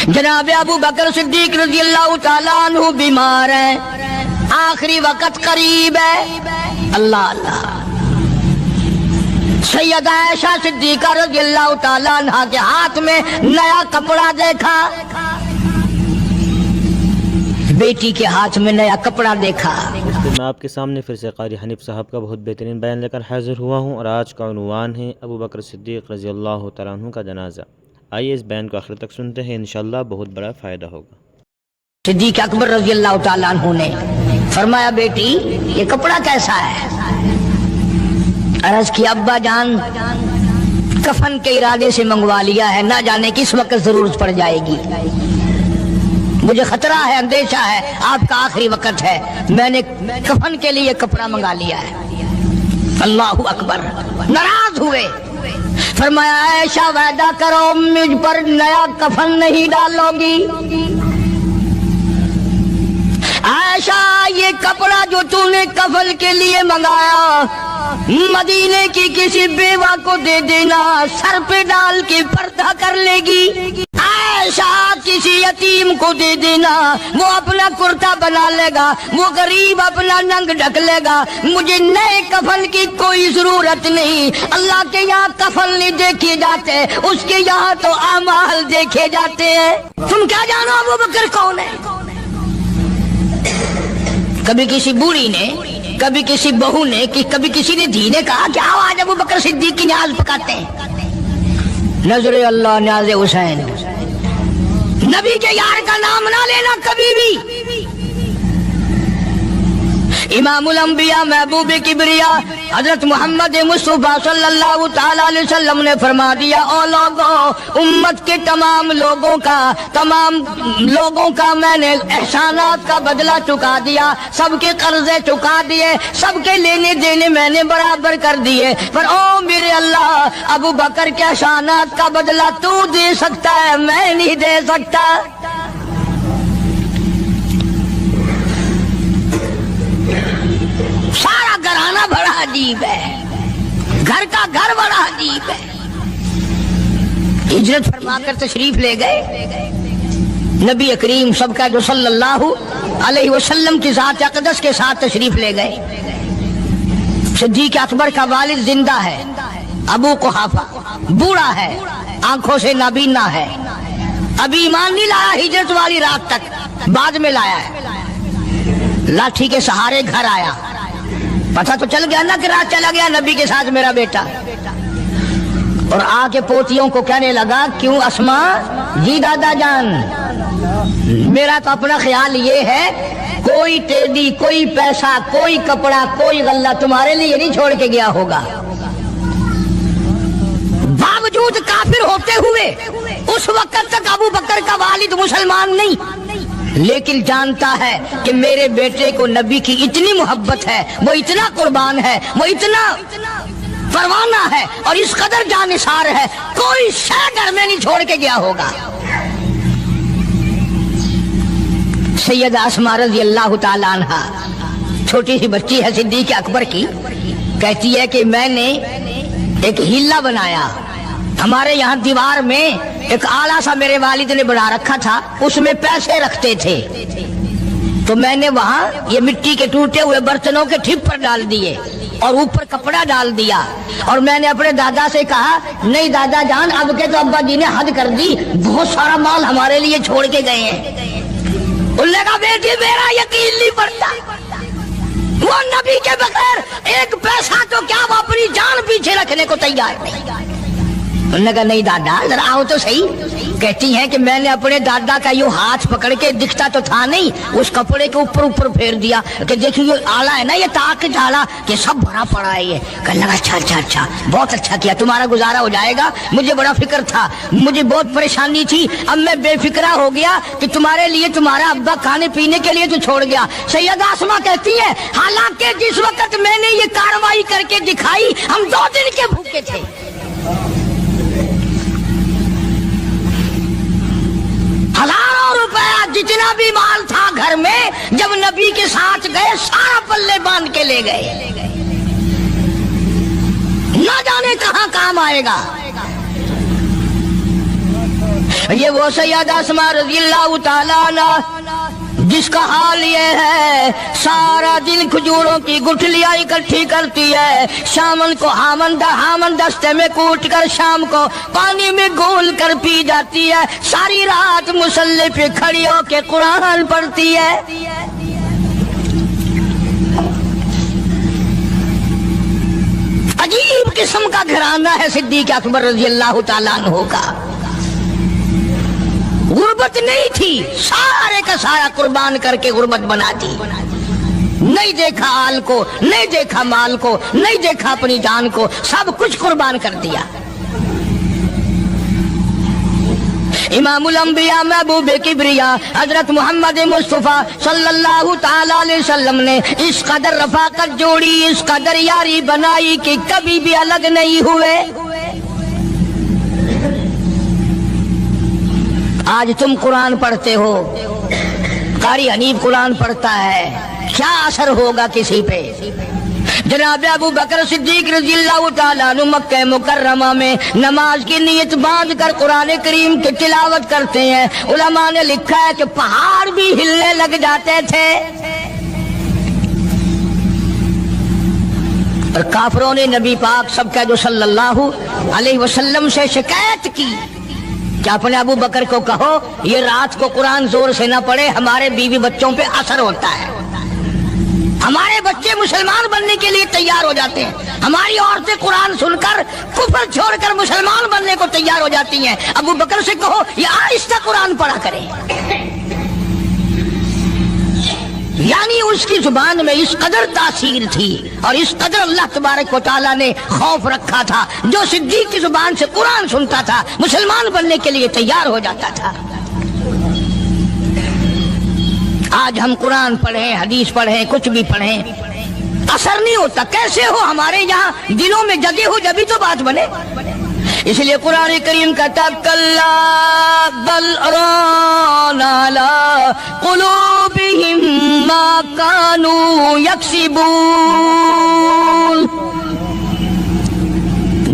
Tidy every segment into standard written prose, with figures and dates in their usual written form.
جناب ابو بکر صدیق رضی اللہ تعالیٰ عنہ بیمار ہیں، آخری وقت قریب ہے، اللہ اللہ۔ سیدہ عائشہ صدیقہ رضی اللہ تعالیٰ عنہ کے ہاتھ میں نیا کپڑا دیکھا، بیٹی کے ہاتھ میں نیا کپڑا دیکھا۔ میں آپ کے سامنے پھر سے قاری حنیف صاحب کا بہت بہترین بیان لے کر حاضر ہوا ہوں، اور آج کا عنوان ہے ابو بکر صدیق رضی اللہ تعالیٰ عنہ کا جنازہ۔ آئیے اس بیان کو آخر تک سنتے ہیں، انشاءاللہ بہت بڑا فائدہ ہوگا۔ صدیق اکبر رضی اللہ تعالیٰ عنہ نے فرمایا بیٹی یہ کپڑا کیسا ہے؟ عرض کی ابا جان کفن کے ارادے سے منگوا لیا ہے، نہ جانے کس وقت ضرورت پڑ جائے گی، مجھے خطرہ ہے، اندیشہ ہے، آپ کا آخری وقت ہے، میں نے کفن کے لیے کپڑا منگا لیا ہے۔ اللہ اکبر۔ ناراض ہوئے، فرمایا عائشہ وعدہ کرو مجھ پر نیا کفن نہیں ڈالو گی۔ عائشہ یہ کپڑا جو تو نے کفن کے لیے منگایا مدینے کی کسی بیوہ کو دے دینا، سر پہ ڈال کے پردہ کر لے گی۔ عائشہ کسی یتیم کو دے دینا، وہ اپنا کرتا بنا لے گا، وہ غریب اپنا ننگ ڈھک لے گا، مجھے نئے کفن کی کوئی ضرورت نہیں۔ اللہ کے یہاں کفن نہیں دیکھے جاتے، اس کے یہاں تو اعمال دیکھے جاتے ہیں۔ تم کیا جانو ابو بکر کون ہے؟ کبھی کسی بوڑھی نے، کبھی کسی بہو نے، کبھی کسی نے دھی نے کہا کہ آؤ آج ابو بکر صدیق کی نیاز پکاتے ہیں۔ نظر اللہ نیاز حسین، نبی کے یار کا نام نہ لینا کبھی بھی۔ امام الانبیاء محبوب کبریا حضرت محمد مصطفیٰ صلی اللہ تعالیٰ علیہ وسلم نے فرما دیا، او لوگوں، امت کے تمام لوگوں کا میں نے احسانات کا بدلہ چکا دیا، سب کے قرضے چکا دیے، سب کے لینے دینے میں نے برابر کر دیے، پر او میرے اللہ ابو بکر کے احسانات کا بدلہ تو دے سکتا ہے، میں نہیں دے سکتا۔ سارا گھرانہ بڑا عجیب ہے، گھر کا گھر بڑا عجیب ہے۔ ہجرت فرما کر تشریف لے گئے نبی کریم سب کا جو صلی اللہ علیہ وسلم کی ذات اقدس کے ساتھ تشریف لے گئے۔ صدیق اکبر کا والد زندہ ہے، ابو قحافہ بوڑھا ہے، آنکھوں سے نابینا ہے، ابھی ایمان نہیں لایا ہجرت والی رات تک، بعد میں لایا ہے۔ لاٹھی کے سہارے گھر آیا، پتہ تو چل گیا نا کہ رات چلا گیا نبی کے ساتھ میرا بیٹا، اور آ کے پوتیوں کو کہنے لگا کیوں اسما جی دادا جان، میرا تو اپنا خیال یہ ہے کوئی ٹیڈی، کوئی پیسہ، کوئی کپڑا، کوئی غلہ تمہارے لیے نہیں چھوڑ کے گیا ہوگا۔ باوجود کافر ہوتے ہوئے اس وقت تک ابو بکر کا والد مسلمان نہیں، لیکن جانتا ہے کہ میرے بیٹے کو نبی کی اتنی محبت ہے، وہ اتنا قربان ہے، وہ اتنا پروانہ ہے، اور اس قدر جانثار ہے، کوئی شے گھر میں نہیں چھوڑ کے گیا ہوگا۔ سیدہ اسماء رضی اللہ تعالیٰ عنہ چھوٹی سی بچی ہے صدیق اکبر کی، کہتی ہے کہ میں نے ایک ہیلا بنایا، ہمارے یہاں دیوار میں ایک آلہ سا میرے والد نے بنا رکھا تھا، اس میں پیسے رکھتے تھے، تو میں نے وہاں یہ مٹی کے ٹوٹے ہوئے برتنوں کے ٹھپ پر ڈال دیے اور اوپر کپڑا ڈال دیا، اور میں نے اپنے دادا سے کہا نہیں دادا جان اب کے تو ابا جی نے حد کر دی، بہت سارا مال ہمارے لیے چھوڑ کے گئے ہیں۔ انہوں نے کہا بیٹی میرا یقین نہیں پڑتا، وہ نبی کے بغیر ایک پیسہ تو کیا وہ اپنی جان پیچھے رکھنے کو تیار نہیں۔ انہوں نے کہا نہیں دادا ذرا آؤ تو صحیح۔ کہتی ہیں کہ میں نے اپنے دادا کا یوں ہاتھ پکڑ کے، دکھتا تو تھا نہیں، اس کپڑے کے اوپر پھیر دیا کہ دیکھیں یہ آلہ ہے نا، یہ تاک ڈالا کہ سب بھرا پڑا ہے یہ۔ کہنے لگا اچھا بہت اچھا کیا، تمہارا گزارا ہو جائے گا، مجھے بڑا فکر تھا، مجھے بہت پریشانی تھی، اب میں بے فکرہ ہو گیا کہ تمہارے لیے تمہارا ابا کھانے پینے کے لیے تو چھوڑ گیا۔ سیدہ اسماء کہتی ہے حالانکہ جس وقت میں نے یہ کارروائی کر کے دکھائی ہم 2 دن کے بھوکے تھے۔ ہزاروں روپیہ جتنا بھی مال تھا گھر میں جب نبی کے ساتھ گئے سارا پلے باندھ کے لے گئے، نہ جانے کہاں کام آئے گا۔ یہ وہ سیدہ اسماء رضی اللہ تعالیٰ عنہ جس کا حال یہ ہے سارا دن کھجوروں کی گٹھلیاں اکٹھی کرتی ہے، شامن کو ہامن دستے میں کوٹ کر شام کو پانی میں گھول کر پی جاتی ہے، ساری رات مصلی پہ کھڑی ہو کے قرآن پڑھتی ہے۔ عجیب قسم کا گھرانہ ہے صدیق اکبر رضی اللہ تعالیٰ عنہ کا۔ غربت نہیں تھی، سارے کا سارا قربان کر کے غربت بنا دی۔ نہیں دیکھا آل کو، نہیں دیکھا مال کو، نہیں دیکھا اپنی جان کو، سب کچھ قربان کر دیا۔ امام الانبیاء محبوب کبریا حضرت محمد مصطفیٰ صلی اللہ تعالی علیہ وسلم نے اس قدر رفاقت جوڑی، اس قدر یاری بنائی کہ کبھی بھی الگ نہیں ہوئے۔ آج تم قرآن پڑھتے ہو، قاری حنیف قرآن پڑھتا ہے، کیا اثر ہوگا کسی پہ؟ جناب ابو بکر صدیق رضی اللہ تعالیٰ عنہ مکہ مکرمہ میں نماز کی نیت باندھ کر قرآن کریم کی تلاوت کرتے ہیں۔ علماء نے لکھا ہے کہ پہاڑ بھی ہلنے لگ جاتے تھے، اور کافروں نے نبی پاک سب کا جو صلی اللہ علیہ وسلم سے شکایت کی کہ اپنے ابو بکر کو کہو یہ رات کو قرآن زور سے نہ پڑھے، ہمارے بیوی بچوں پہ اثر ہوتا ہے، ہمارے بچے مسلمان بننے کے لیے تیار ہو جاتے ہیں، ہماری عورتیں قرآن سن کر کفر چھوڑ کر مسلمان بننے کو تیار ہو جاتی ہیں، ابو بکر سے کہو یہ آہستہ قرآن پڑھا کرے۔ یعنی اس کی زبان میں اس قدر تاثیر تھی اور اس قدر اللہ تبارک و تعالیٰ نے خوف رکھا تھا، جو صدیق کی زبان سے قرآن سنتا تھا مسلمان بننے کے لیے تیار ہو جاتا تھا۔ آج ہم قرآن پڑھیں، حدیث پڑھیں، کچھ بھی پڑھیں، اثر نہیں ہوتا۔ کیسے ہو؟ ہمارے یہاں دلوں میں جگہ ہو جبھی تو بات بنے۔ اس لیے قرآن کریم کہتا کلا بل ران علی قلوبہم ما کانوا یکسبون۔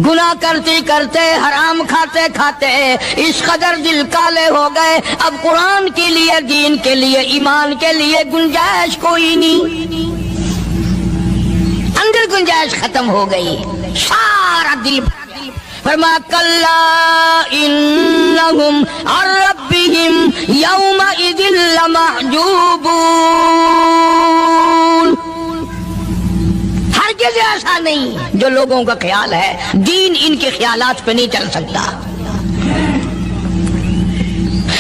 گناہ کرتے کرتے، حرام کھاتے کھاتے اس قدر دل کالے ہو گئے، اب قرآن کے لیے، دین کے لیے، ایمان کے لیے گنجائش کوئی نہیں، اندر گنجائش ختم ہو گئی، سارا دل فرما کلا انہم عن ربہم یومئذ لمحجوبون۔ ہرگز ایسا نہیں، جو لوگوں کا خیال ہے دین ان کے خیالات پہ نہیں چل سکتا۔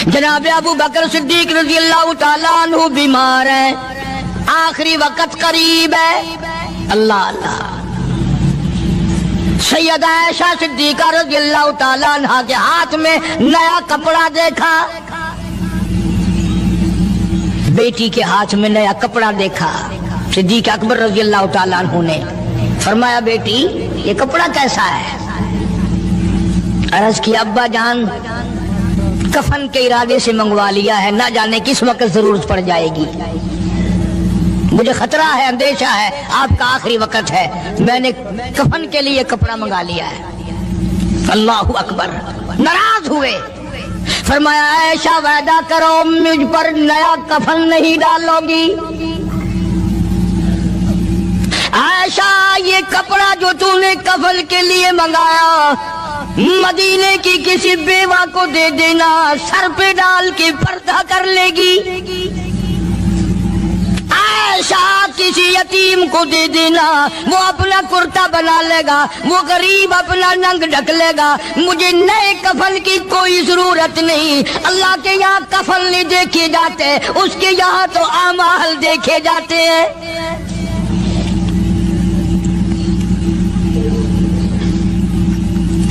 جناب ابو بکر صدیق رضی اللہ تعالیٰ عنہ بیمار ہیں، آخری وقت قریب ہے، اللہ اللہ۔ سیدہ عائشہ صدیقہ رضی اللہ تعالیٰ عنہ کے ہاتھ میں نیا کپڑا دیکھا، بیٹی کے ہاتھ میں نیا کپڑا دیکھا۔ صدیق اکبر رضی اللہ تعالیٰ عنہ نے فرمایا بیٹی یہ کپڑا کیسا ہے؟ عرض کی ابا جان کفن کے ارادے سے منگوا لیا ہے، نہ جانے کس وقت ضرورت پڑ جائے گی، مجھے خطرہ ہے، اندیشہ ہے، آپ کا آخری وقت ہے، میں نے کفن کے لیے کپڑا منگا لیا ہے۔ اللہ اکبر۔ ناراض ہوئے، فرمایا عائشہ وعدہ کرو مجھ پر نیا کفن نہیں ڈالو گی۔ عائشہ یہ کپڑا جو تو نے کفن کے لیے منگایا مدینے کی کسی بیوہ کو دے دینا، سر پہ ڈال کے پردہ کر لے گی۔ عائشہ کسی یتیم کو دے دینا، وہ اپنا کرتا بنا لے گا، وہ غریب اپنا ننگ ڈھک لے گا، مجھے نئے کفن کی کوئی ضرورت نہیں۔ اللہ کے یہاں کفن نہیں دیکھے جاتے، اس کے یہاں تو اعمال دیکھے جاتے ہیں۔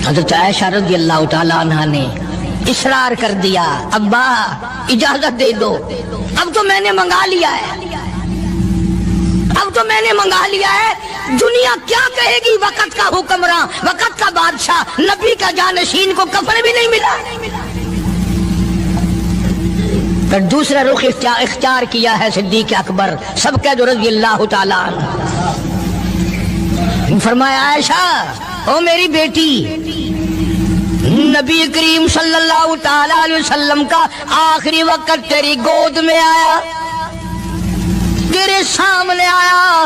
حضرت عائشہ رضی اللہ تعالیٰ عنہ نے اصرار کر دیا، ابا اجازت دے دو، اب تو میں نے منگا لیا ہے، اب تو میں نے منگا لیا ہے، دنیا کیا کہے گی؟ وقت کا حکمراں، وقت کا بادشاہ، نبی کا جانشین کو کفن بھی نہیں ملا۔ پھر دوسرا رخ اختیار کیا ہے صدیق اکبر سب کا جو رضی اللہ تعالیٰ عنہ۔ فرمایا عائشہ او میری بیٹی نبی کریم صلی اللہ تعالی علیہ وسلم کا آخری وقت تیری گود میں آیا، تیرے سامنے آیا،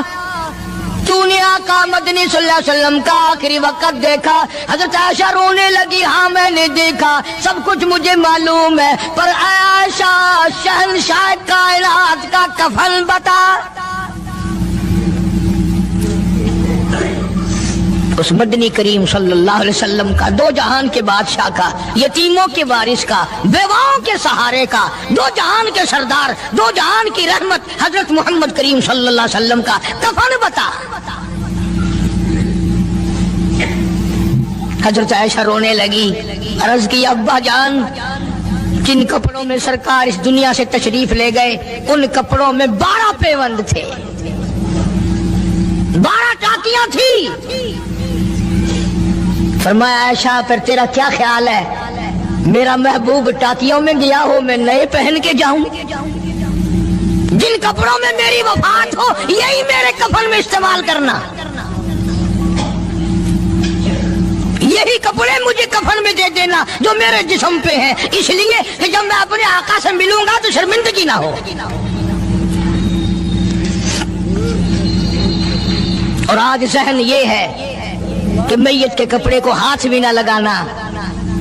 تو نے آقا مدنی صلی اللہ علیہ وسلم کا آخری وقت دیکھا۔ حضرت عائشہ رونے لگی، ہاں میں نے دیکھا، سب کچھ مجھے معلوم ہے، پر اے عائشہ شہنشاہ کائنات کا کفن بتا۔ اس مدنی کریم صلی اللہ علیہ وسلم کا، دو جہان کے بادشاہ کا، یتیموں کے وارث کا، بیواؤں کے سہارے کا، دو جہان کے سردار، دو جہان کی رحمت حضرت محمد کریم صلی اللہ علیہ وسلم کا کفن بتا۔ حضرت عائشہ رونے لگی، عرض کی ابا جان، جن کپڑوں میں سرکار اس دنیا سے تشریف لے گئے ان کپڑوں میں 12 پیوند تھے، 12 ٹاکیاں تھی۔ فرمایا عائشہ پھر تیرا کیا خیال ہے، میرا محبوب ٹاکیوں میں گیا ہو میں نئے پہن کے جاؤں؟ جن کپڑوں میں میری وفات ہو یہی میرے کفن میں استعمال کرنا، یہی کپڑے مجھے کفن میں دے دینا جو میرے جسم پہ ہیں، اس لیے کہ جب میں اپنے آقا سے ملوں گا تو شرمندگی نہ ہو۔ اور آج ذہن یہ ہے کہ میت کے کپڑے کو ہاتھ بھی نہ لگانا،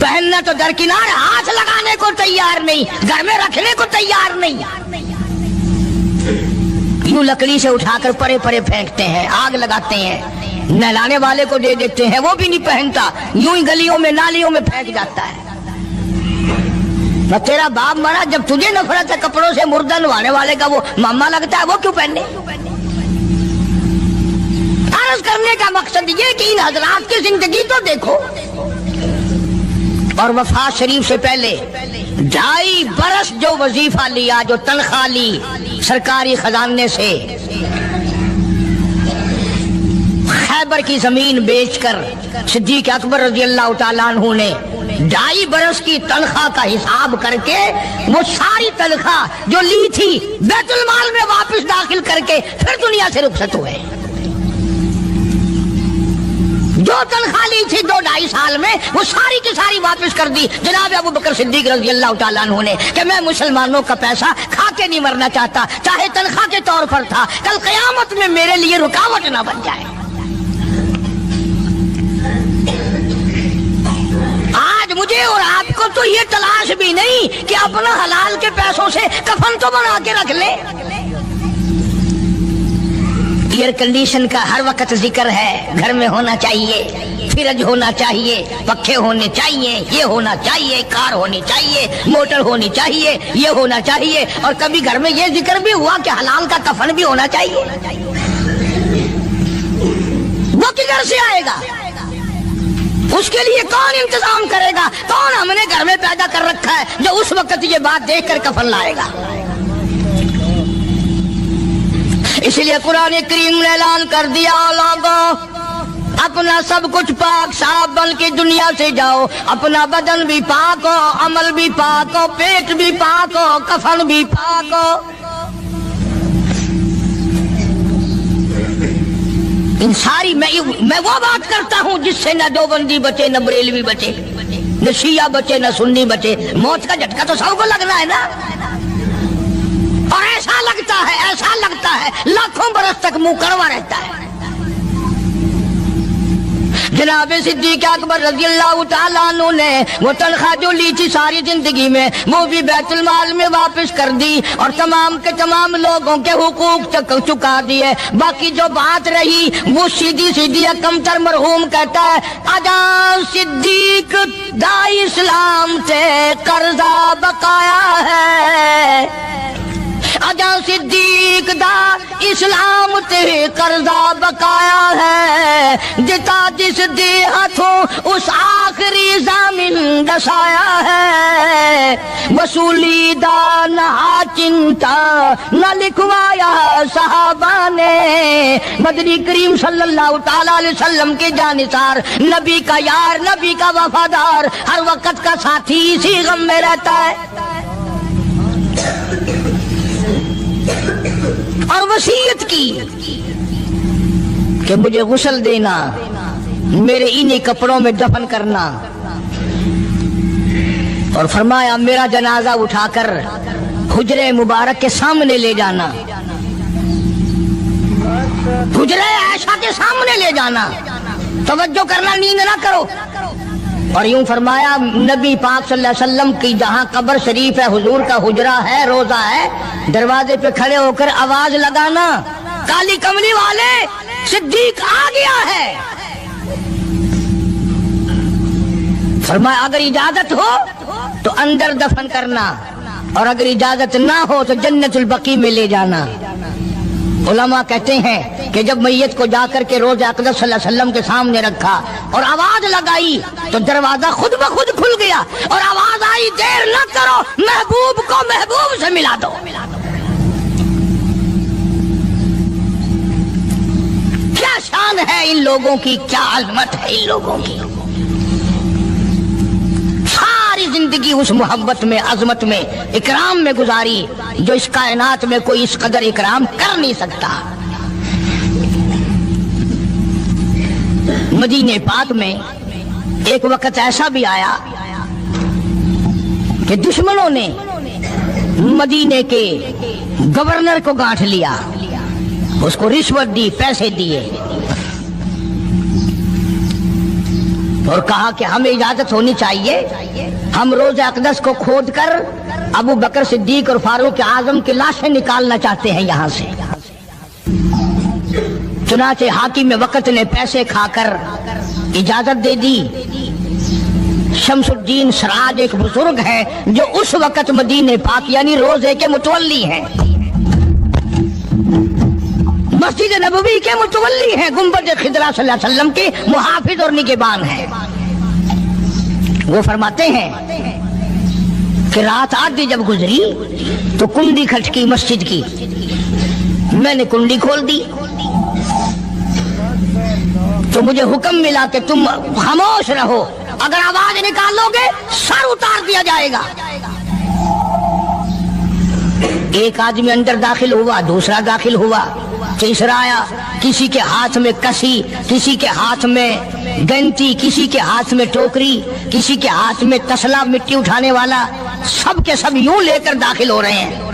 پہننا تو درکنار، ہاتھ لگانے کو تیار نہیں، گھر میں رکھنے کو تیار نہیں، یوں لکڑی سے اٹھا کر پرے پرے پھینکتے ہیں، آگ لگاتے ہیں، نہلانے والے کو دے دیتے ہیں، وہ بھی نہیں پہنتا، یوں ہی گلیوں میں نالیوں میں پھینک جاتا ہے۔ نہ تیرا باپ مرا، جب تجھے نفرت ہے کپڑوں سے، مردہ نوانے والے کا وہ ماما لگتا ہے، وہ کیوں پہنے؟ عرض کرنے کا مقصد یہ کہ ان حضرات کی زندگی تو دیکھو، اور وفات شریف سے پہلے 2.5 برس جو وظیفہ لیا، جو تنخواہ لی سرکاری خزانے سے، خیبر کی زمین بیچ کر صدیق اکبر رضی اللہ تعالیٰ عنہ نے 2.5 برس کی تنخواہ کا حساب کر کے وہ ساری تنخواہ جو لی تھی بیت المال میں واپس داخل کر کے پھر دنیا سے رخصت ہوئے۔ جو تنخواہ لی تھی 2-2.5 سال میں وہ ساری کی ساری واپس کر دی جناب ابو بکر صدیق رضی اللہ تعالیٰ عنہ نے، کہ میں مسلمانوں کا پیسہ کھا کے نہیں مرنا چاہتا، چاہے تنخواہ کے طور پر تھا، کل قیامت میں میرے لیے رکاوٹ نہ بن جائے۔ آج مجھے اور آپ کو تو یہ تلاش بھی نہیں کہ اپنا حلال کے پیسوں سے کفن تو بنا کے رکھ لیں۔ ایئر کنڈیشن کا ہر وقت ذکر ہے، گھر میں ہونا چاہیے، فریج ہونا چاہیے، پنکھے ہونے چاہیے، یہ ہونا چاہیے، کار ہونی چاہیے، موٹر ہونی چاہیے، یہ ہونا چاہیے، اور کبھی گھر میں یہ ذکر بھی ہوا کہ حلال کا کفن بھی ہونا چاہیے۔ وہ کدھر سے آئے گا؟ اس کے لیے کون انتظام کرے گا؟ کون ہم نے گھر میں پیدا کر رکھا ہے جو اس وقت یہ بات دیکھ کر کفن لائے گا؟ اس لیے قرآن کریم نے اعلان کر دیا، لوگوں اپنا سب کچھ پاک صاف بن کے دنیا سے جاؤ، اپنا بدن بھی پاک ہو، عمل بھی پاک ہو، پیٹ بھی پاک ہو، کفن بھی پاک ہو۔ ان ساری میں وہ بات کرتا ہوں جس سے نہ دیوبندی بچے، نہ بریلوی بچے، نہ شیعہ بچے، نہ سنی بچے۔ موت کا جھٹکا تو سب کو لگنا ہے نا، اور ایسا لگتا ہے لاکھوں برس تک منہ کڑوا رہتا ہے۔ جناب صدیق اکبر رضی اللہ تعالیٰ عنہ نے وہ تنخواہ جو لی تھی ساری زندگی میں وہ بھی بیت المال میں واپس کر دی، اور تمام کے تمام لوگوں کے حقوق تک چکا دیے۔ باقی جو بات رہی وہ سیدھی کمتر مرحوم کہتا ہے، ادا صدیق دا اسلام سے قرضہ بقایا ہے، اجا صدیق دا اسلام تے قرضہ بقایا ہے، جتا جس دے ہاتھوں اس آخری ضامن دسایا ہے، وصولی دا نہ چنتا نہ لکھوایا صحابہ نے۔ مدنی کریم صلی اللہ تعالیٰ علیہ وسلم کے جانثار، نبی کا یار، نبی کا وفادار، ہر وقت کا ساتھی اسی غم میں رہتا ہے، اور وصیت کی کہ مجھے غسل دینا، میرے انہی کپڑوں میں دفن کرنا، اور فرمایا میرا جنازہ اٹھا کر حجرے مبارک کے سامنے لے جانا، حجرے عائشہ کے سامنے لے جانا، توجہ کرنا، نیند نہ کرو۔ اور یوں فرمایا نبی پاک صلی اللہ علیہ وسلم کی جہاں قبر شریف ہے، حضور کا حجرہ ہے، روضہ ہے، دروازے پہ کھڑے ہو کر آواز لگانا، کالی کملی والے صدیق آ گیا ہے۔ فرمایا اگر اجازت ہو تو اندر دفن کرنا، اور اگر اجازت نہ ہو تو جنت البقیع میں لے جانا۔ علماء کہتے ہیں کہ جب میت کو جا کر کے روضہ اقدس صلی اللہ علیہ وسلم کے سامنے رکھا اور آواز لگائی تو دروازہ خود بخود کھل گیا، اور آواز آئی دیر نہ کرو، محبوب کو محبوب سے ملا دو۔ کیا شان ہے ان لوگوں کی، کیا عظمت ہے ان لوگوں کی، ساری زندگی اس محبت میں، عظمت میں، اکرام میں گزاری جو اس کائنات میں کوئی اس قدر اکرام کر نہیں سکتا۔ مدینہ پاک میں ایک وقت ایسا بھی آیا کہ دشمنوں نے مدینے کے گورنر کو گانٹھ لیا، اس کو رشوت دی، پیسے دیے، اور کہا کہ ہمیں اجازت ہونی چاہیے، ہم روضہ اقدس کو کھود کر ابو بکر صدیق اور فاروق اعظم کی لاشیں نکالنا چاہتے ہیں یہاں سے۔ چنانچہ حاکم وقت نے پیسے کھا کر اجازت دے دی۔ شمس الدین سراج ایک بزرگ ہے جو اس وقت مدینہ پاک یعنی روضے کے متولی ہیں، مسجد نبوی کے متولی ہیں، گنبد خضرا صلی اللہ علیہ وسلم کے محافظ اور نگہبان ہیں۔ وہ فرماتے ہیں کہ رات آدھی جب گزری تو کنڈی کھٹکی مسجد کی، میں نے کنڈی کھول دی تو مجھے حکم ملا کہ تم خاموش رہو، اگر آواز نکالو گے سر اتار دیا جائے گا۔ ایک آدمی اندر داخل ہوا، دوسرا داخل ہوا، تیسرا آیا، کسی کے ہاتھ میں کسی، کسی کے ہاتھ میں گنتی، کسی کے ہاتھ میں ٹوکری، کسی کے ہاتھ میں تسلا مٹی اٹھانے والا، سب کے سب یوں لے کر داخل ہو رہے ہیں۔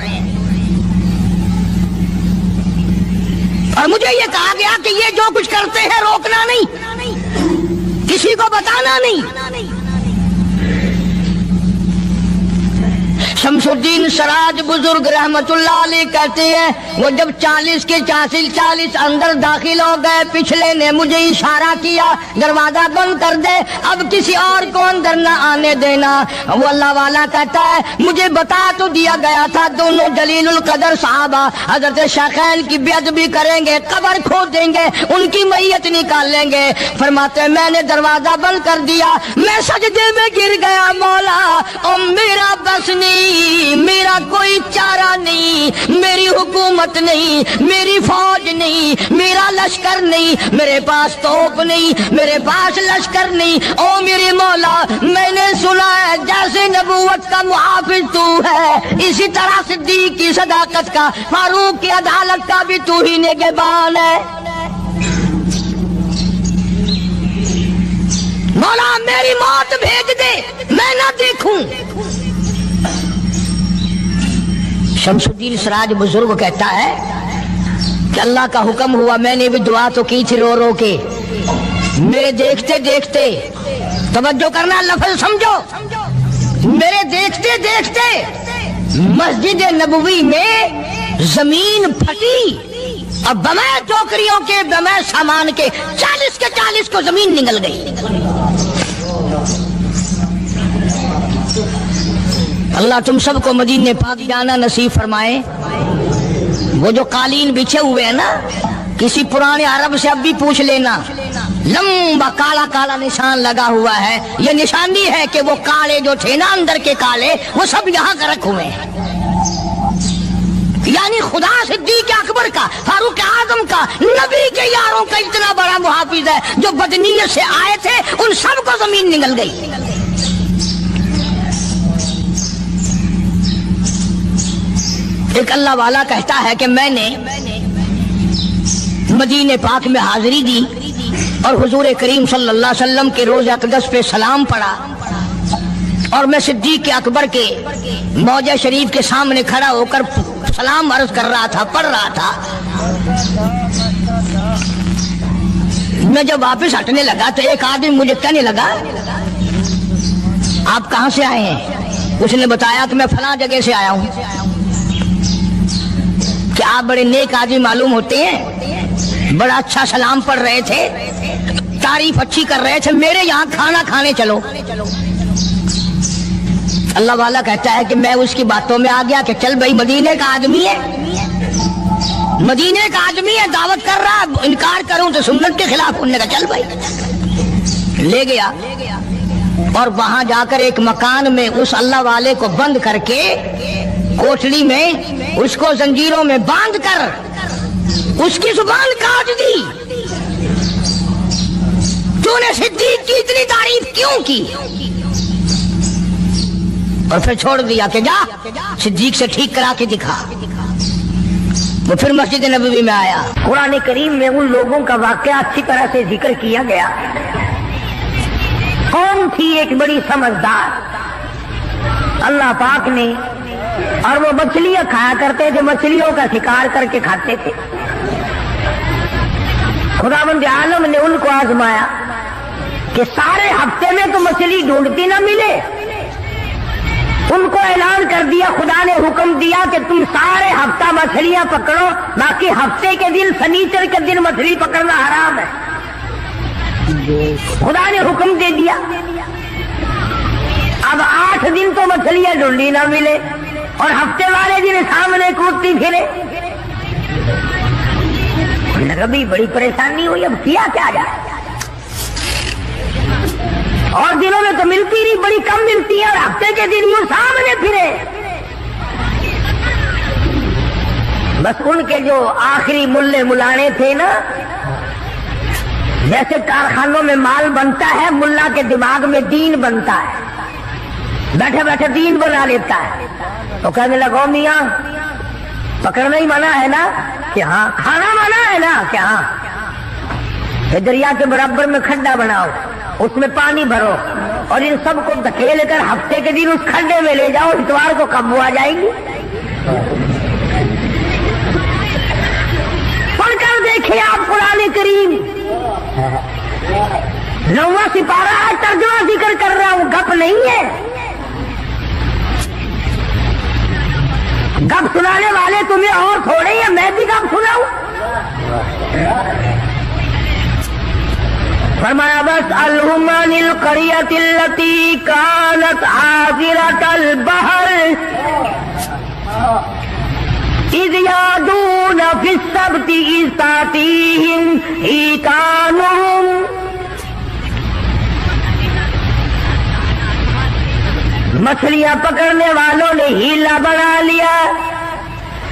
اور مجھے یہ کہا گیا کہ یہ جو کچھ کرتے ہیں روکنا نہیں، کسی کو بتانا نہیں۔ شمس الدین سراج بزرگ رحمت اللہ علیہ کہتے ہیں وہ جب 40 کے 40 اندر داخل ہو گئے، پچھلے نے مجھے اشارہ کیا دروازہ بند کر دے، اب کسی اور کو اندر نہ آنے دینا۔ وہ اللہ والا کہتا ہے مجھے بتا تو دیا گیا تھا دونوں جلیل القدر صحابہ حضرت شیخین کی بے ادبی کریں گے، قبر کھود دیں گے، ان کی میت نکال لیں گے۔ فرماتے میں نے دروازہ بند کر دیا، میں سجدے میں گر گیا، مولا او میرا بس نہیں، میرا کوئی چارہ نہیں، میری حکومت نہیں، میری فوج نہیں، میرا لشکر نہیں، میرے پاس توپ نہیں، میرے پاس لشکر نہیں، او میرے مولا میں نے سنا ہے جیسے نبوت کا محافظ تو ہے، اسی طرح صدیق کی صداقت کا، فاروق کی عدالت کا بھی تو ہی نگہبان ہے۔ مولا میری موت بھیج دے، میں نہ دیکھوں۔ شمس الدین سراج بزرگ کہتا ہے کہ اللہ کا حکم ہوا، میں نے بھی دعا تو کی تھی رو رو کے، میرے دیکھتے دیکھتے، توجہ کرنا لفظ سمجھو، میرے دیکھتے دیکھتے مسجد نبوی میں زمین پھٹی اور بمائے ٹوکریوں کے، بمائے سامان کے 40 کے 40 کو زمین نگل گئی۔ اللہ تم سب کو مدینہ پاک جانا نصیب فرمائے۔ وہ جو قالین بچھے ہوئے ہیں نا، کسی پرانے عرب سے اب بھی پوچھ لینا، لمبا کالا کالا نشان لگا ہوا ہے، یہ نشانی ہے کہ وہ کالے جو تھے نا اندر کے کالے، وہ سب یہاں کا رکھ ہوئے ہیں، یعنی خدا صدیق اکبر کا، فاروق اعظم کا، نبی کے یاروں کا اتنا بڑا محافظ ہے، جو بدنیت سے آئے تھے ان سب کو زمین نگل گئی۔ ایک اللہ والا کہتا ہے کہ میں نے مدینہ پاک میں حاضری دی اور حضور کریم صلی اللہ علیہ وسلم کے روضہ اقدس پہ سلام پڑھا اور میں صدیق اکبر کے موضع شریف کے سامنے کھڑا ہو کر سلام عرض کر رہا تھا، پڑھ رہا تھا۔ میں جب واپس ہٹنے لگا تو ایک آدمی مجھے کہنے لگا آپ کہاں سے آئے ہیں؟ اس نے بتایا کہ میں فلاں جگہ سے آیا ہوں۔ کہ آپ بڑے نیک آدمی معلوم ہوتے ہیں، بڑا اچھا سلام پڑھ رہے تھے، تعریف اچھی کر رہے تھے، میرے یہاں کھانا کھانے چلو۔ اللہ والا کہتا ہے کہ میں اس کی باتوں میں آ گیا کہ چل بھائی، مدینے کا آدمی ہے، مدینے کا آدمی ہے، دعوت کر رہا، انکار کروں تو سنت کے خلاف۔ انہوں نے کہا چل بھائی، لے گیا اور وہاں جا کر ایک مکان میں اس اللہ والے کو بند کر کے، کوٹلی میں اس کو زنجیروں میں باندھ کر اس کی زبان کاٹ دی۔ تو نے صدیق کی اتنی تعریف کیوں کی؟ اور پھر چھوڑ دیا کہ جا صدیق سے ٹھیک کرا کے دکھا۔ وہ پھر مسجد نبوی میں آیا۔ قرآن کریم میں ان لوگوں کا واقعہ اچھی طرح سے ذکر کیا گیا۔ قوم تھی ایک بڑی سمجھدار، اللہ پاک نے، اور وہ مچھلیاں کھایا کرتے تھے، مچھلیوں کا شکار کر کے کھاتے تھے۔ خداوند عالم نے ان کو آزمایا کہ سارے ہفتے میں تو مچھلی ڈھونڈتی نہ ملے۔ ان کو اعلان کر دیا، خدا نے حکم دیا کہ تم سارے ہفتہ مچھلیاں پکڑو، باقی ہفتے کے دن سنیچر کے دن مچھلی پکڑنا حرام ہے۔ خدا نے حکم دے دیا۔ اب 8 دن تو مچھلیاں ڈھونڈی نہ ملے اور ہفتے والے دن سامنے کودتی پھرے۔ کبھی بڑی پریشانی ہوئی، اب کیا کیا جائے؟ اور دنوں میں تو ملتی نہیں، بڑی کم ملتی ہے، اور ہفتے کے دن وہ سامنے پھرے۔ بس ان کے جو آخری ملے ملانے تھے نا، جیسے کارخانوں میں مال بنتا ہے، ملا کے دماغ میں دین بنتا ہے، بیٹھے بیٹھے دین بنا لیتا ہے۔ تو کہنے لگا میاں پکڑنا ہی منع ہے نا؟ کہ ہاں۔ کھانا منع ہے نا؟ کہ ہاں۔ دریا کے برابر میں کھڈا بناؤ، اس میں پانی بھرو اور ان سب کو دھکیل کر ہفتے کے دن اس کھڈے میں لے جاؤ، اتوار کو قابو آ جائے گی۔ پڑھ کر دیکھیے آپ قرآن کریم، 9واں سپارہ ہے، ترجمہ ذکر کر رہا ہوں، گپ نہیں ہے۔ گپ سنانے والے تمہیں اور تھوڑے ہیں، میں بھی گپ سناؤں؟ فرمایا بس الہم القریۃ التی کانت حاضرۃ البحر اذ یعدون فی السبت اذ تأتیہم حیتانہم۔ مچھلیاں پکڑنے والوں نے ہیلا بنا لیا،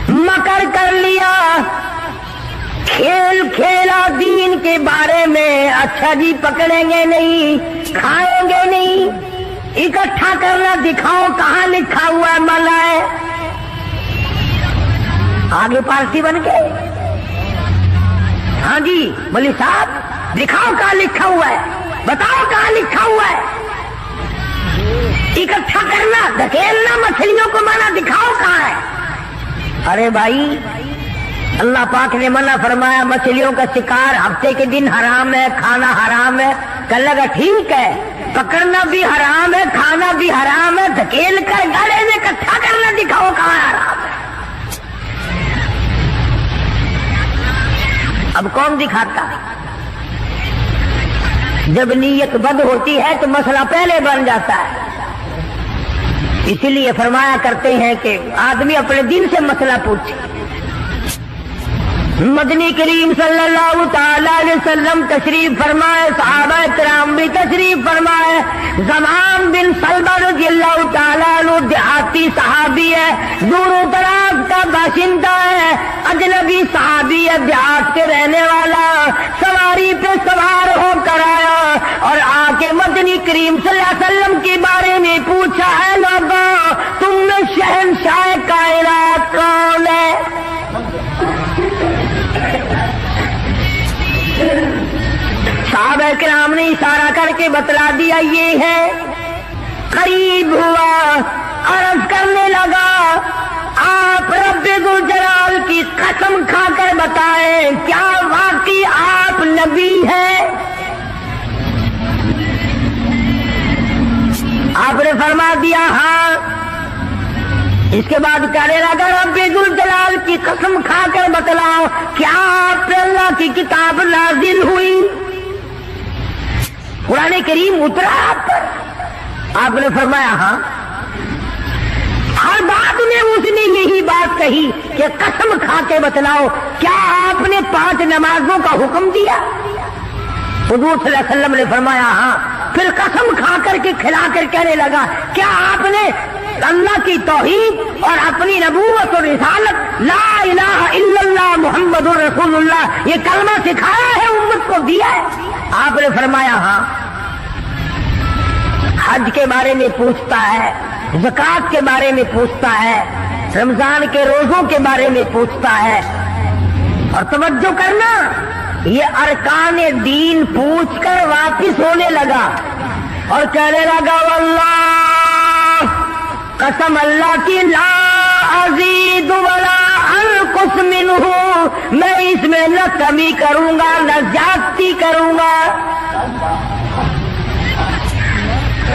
مکر کر لیا، کھیل کھیلا دین کے بارے میں۔ اچھا جی پکڑیں گے نہیں، کھائیں گے نہیں، اکٹھا کرنا دکھاؤ کہاں لکھا ہوا ہے، منع ہے۔ آگے پارٹی بن گئے، ہاں جی مولوی صاحب دکھاؤ کہاں لکھا ہوا ہے، بتاؤ کہاں لکھا ہوا ہے۔ اکٹھا کرنا، دھکیلنا مچھلیوں کو منع، دکھاؤ کہاں ہے۔ ارے بھائی اللہ پاک نے منع فرمایا، مچھلیوں کا شکار ہفتے کے دن حرام ہے، کھانا حرام ہے۔ کہنے لگا ٹھیک ہے، پکڑنا بھی حرام ہے، کھانا بھی حرام ہے، دھکیل کر گلے میں اکٹھا کرنا دکھاؤ کہاں حرام ہے۔ اب کون دکھاتا؟ جب نیت بد ہوتی ہے تو مسئلہ پہلے بن جاتا ہے۔ اسی لیے فرمایا کرتے ہیں کہ آدمی اپنے دل سے مسئلہ پوچھے۔ مدنی کریم صلی اللہ تعالی علیہ وسلم تشریف فرمائے، صحابہ کرام بھی تشریف فرمائے۔ زمان بن سلمہ رضی اللہ تعالیٰ عنہ دیہاتی صحابی ہے، دور و دراز کا باشندہ ہے، اجنبی صحابی ہے، دیہات کے رہنے والا، سواری پہ سوار ہو کر آیا اور آ کے مدنی کریم صلی اللہ علیہ وسلم کے بارے میں پوچھا، ہے لوگوں تم میں شہنشاہ کائنات کون ہے؟ صحابہ کرام نے اشارہ کر کے بتلا دیا یہ ہے۔ قریب ہوا، عرض کرنے لگا آپ رب ذل جلال کی قسم کھا کر بتائیں کیا واقعی آپ نبی ہیں؟ آپ نے فرما دیا ہاں۔ اس کے بعد کہنے لگا رب ذل جلال کی قسم کھا کر بتلاؤ کیا آپ پہ اللہ کی کتاب نازل ہوئی؟ قرآن کریم اترا آپ پر؟ آپ نے فرمایا ہاں۔ ہر بات میں اس نے یہی بات کہی کہ قسم کھا کے بتلاؤ کیا آپ نے 5 نمازوں کا حکم دیا؟ حضور صلی اللہ علیہ وسلم نے فرمایا ہاں۔ پھر قسم کھا کر کے کھلا کر کہنے لگا کیا آپ نے اللہ کی توحید اور اپنی نبوت اور رسالت لا الہ الا اللہ محمد رسول اللہ یہ کلمہ سکھایا ہے، امت کو دیا ہے؟ آپ نے فرمایا ہاں۔ حج کے بارے میں پوچھتا ہے، زکوٰۃ کے بارے میں پوچھتا ہے، رمضان کے روزوں کے بارے میں پوچھتا ہے، اور توجہ کرنا یہ ارکان دین پوچھ کر واپس ہونے لگا اور کہنے لگا واللہ قسم اللہ کی لا ازید ولا انقص منہ، میں اس میں نہ کمی کروں گا نہ زیادتی کروں گا،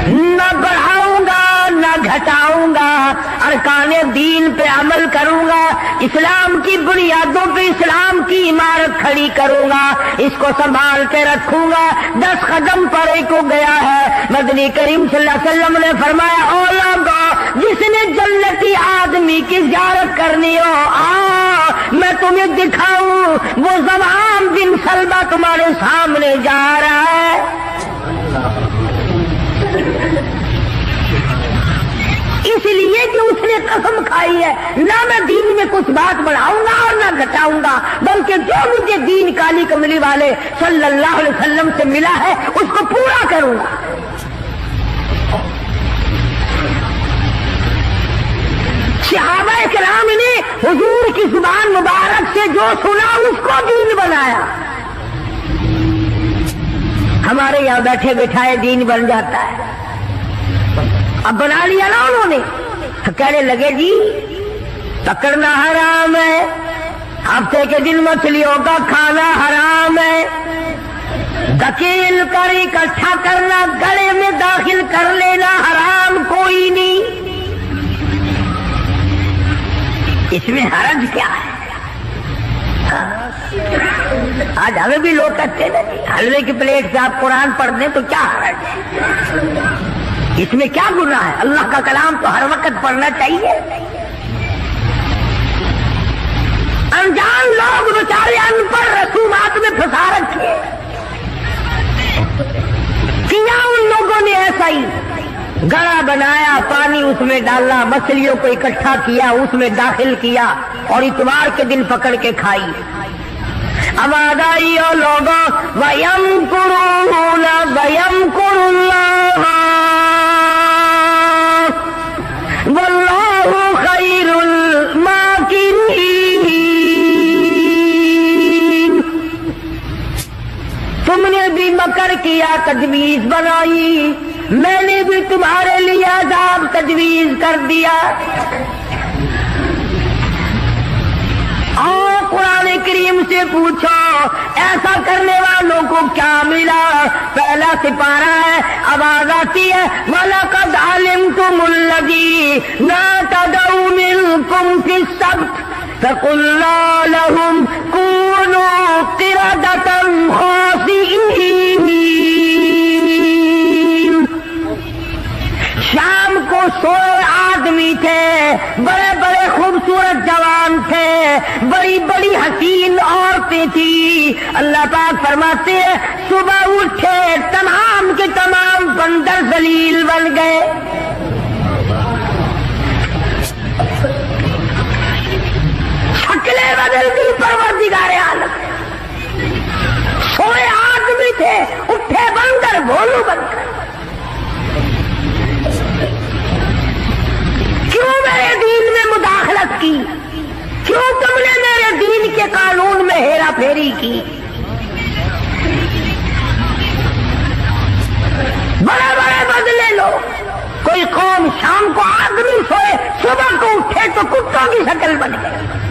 نہ بڑھاؤں گا نہ گھٹاؤں گا، ارکان دین پہ عمل کروں گا، اسلام کی بنیادوں پہ اسلام کی عمارت کھڑی کروں گا، اس کو سنبھال کے رکھوں گا۔ 10 قدم پڑے کو گیا ہے، مدنی کریم صلی اللہ علیہ وسلم نے فرمایا او لوگو جس نے جنتی آدمی کی زیارت کرنی ہو میں تمہیں دکھاؤں، وہ زمام بن سلمہ تمہارے سامنے جا رہا ہے۔ اس لیے کہ اس نے قسم کھائی ہے نہ میں دین میں کچھ بات بڑھاؤں گا اور نہ گھٹاؤں گا، بلکہ جو مجھے دین کالی کملی والے صلی اللہ علیہ وسلم سے ملا ہے اس کو پورا کروں گا۔ صحابہ کرام نے حضور کی زبان مبارک سے جو سنا اس کو دین بنایا۔ ہمارے یہاں بیٹھے بٹھائے دین بن جاتا ہے، اب بنا لیا نا انہوں نے، کہنے لگے جی پکڑنا حرام ہے، ہفتے کے دن مچھلیوں کا کھانا حرام ہے، دکیل کر اکٹھا کرنا گلے میں داخل کر لینا حرام کوئی نہیں، اس میں حرج کیا ہے؟ آج ہمیں بھی لوگ کہتے ہیں حلوے کی پلیٹ سے آپ قرآن پڑھ دیں تو کیا حرج ہے؟ اس میں کیا گناہ ہے؟ اللہ کا کلام تو ہر وقت پڑھنا چاہیے۔ انجان لوگ بیچارے ان پڑھ رسومات میں پھنسا رکھے، کیا ان لوگوں نے ایسا ہی گڑا بنایا، پانی اس میں ڈالا، مچھلیوں کو اکٹھا کیا، اس میں داخل کیا اور اتوار کے دن پکڑ کے کھائی۔ آواز آئی اور لوگوں وَيَمْكُرُونَ وَيَمْكُرُ اللَّهُ وَاللَّهُ خَيْرُ الْمَاكِرِينَ۔ تم نے بھی مکر کیا، تجویز بنائی، میں نے بھی تمہارے لیے عذاب تجویز کر دیا۔ اور قرآن کریم سے پوچھو ایسا کرنے والوں کو کیا ملا؟ پہلا سپارہ ہے، آواز آتی ہے وَلَقَدْ عَلِمْتُمُ الَّذِينَ اعْتَدَوْا مِنْكُمْ فِي السَّبْتِ فَقُلْنَا لَهُمْ كُونُوا قِرَدَةً خَاسِئِينَ۔ شام کو سوئے آدمی تھے، بڑے بڑے خوبصورت جوان تھے، بڑی بڑی حسین عورتیں تھی، اللہ پاک فرماتے ہیں صبح اٹھے تمام کے تمام بندر ذلیل بن گئے۔ شکلیں بدل گئی پروردگار عالم، سوئے آدمی تھے اٹھے بندر بھولو بن گئے۔ کیوں میرے دین میں مداخلت کی؟ کیوں تم نے میرے دین کے قانون میں ہیرا پھیری کی؟ بڑے بڑے بدلے لو، تو کتوں کی شکل بن گئی.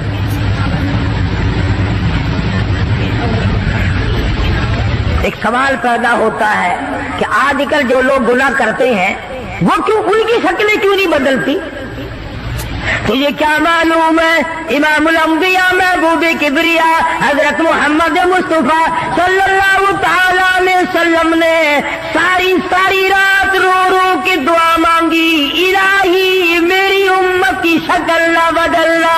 ایک سوال پیدا ہوتا ہے کہ آج کل جو لوگ گناہ کرتے ہیں وہ کیوں ان کی شکلیں کیوں نہیں بدلتی؟ تجھے کیا معلوم ہے امام الانبیاء محبوب کبریا حضرت محمد مصطفیٰ صلی اللہ تعالی علیہ وسلم نے ساری رات رو رو کے دعا مانگی، الہی میری امت کی شکل نہ بدلنا.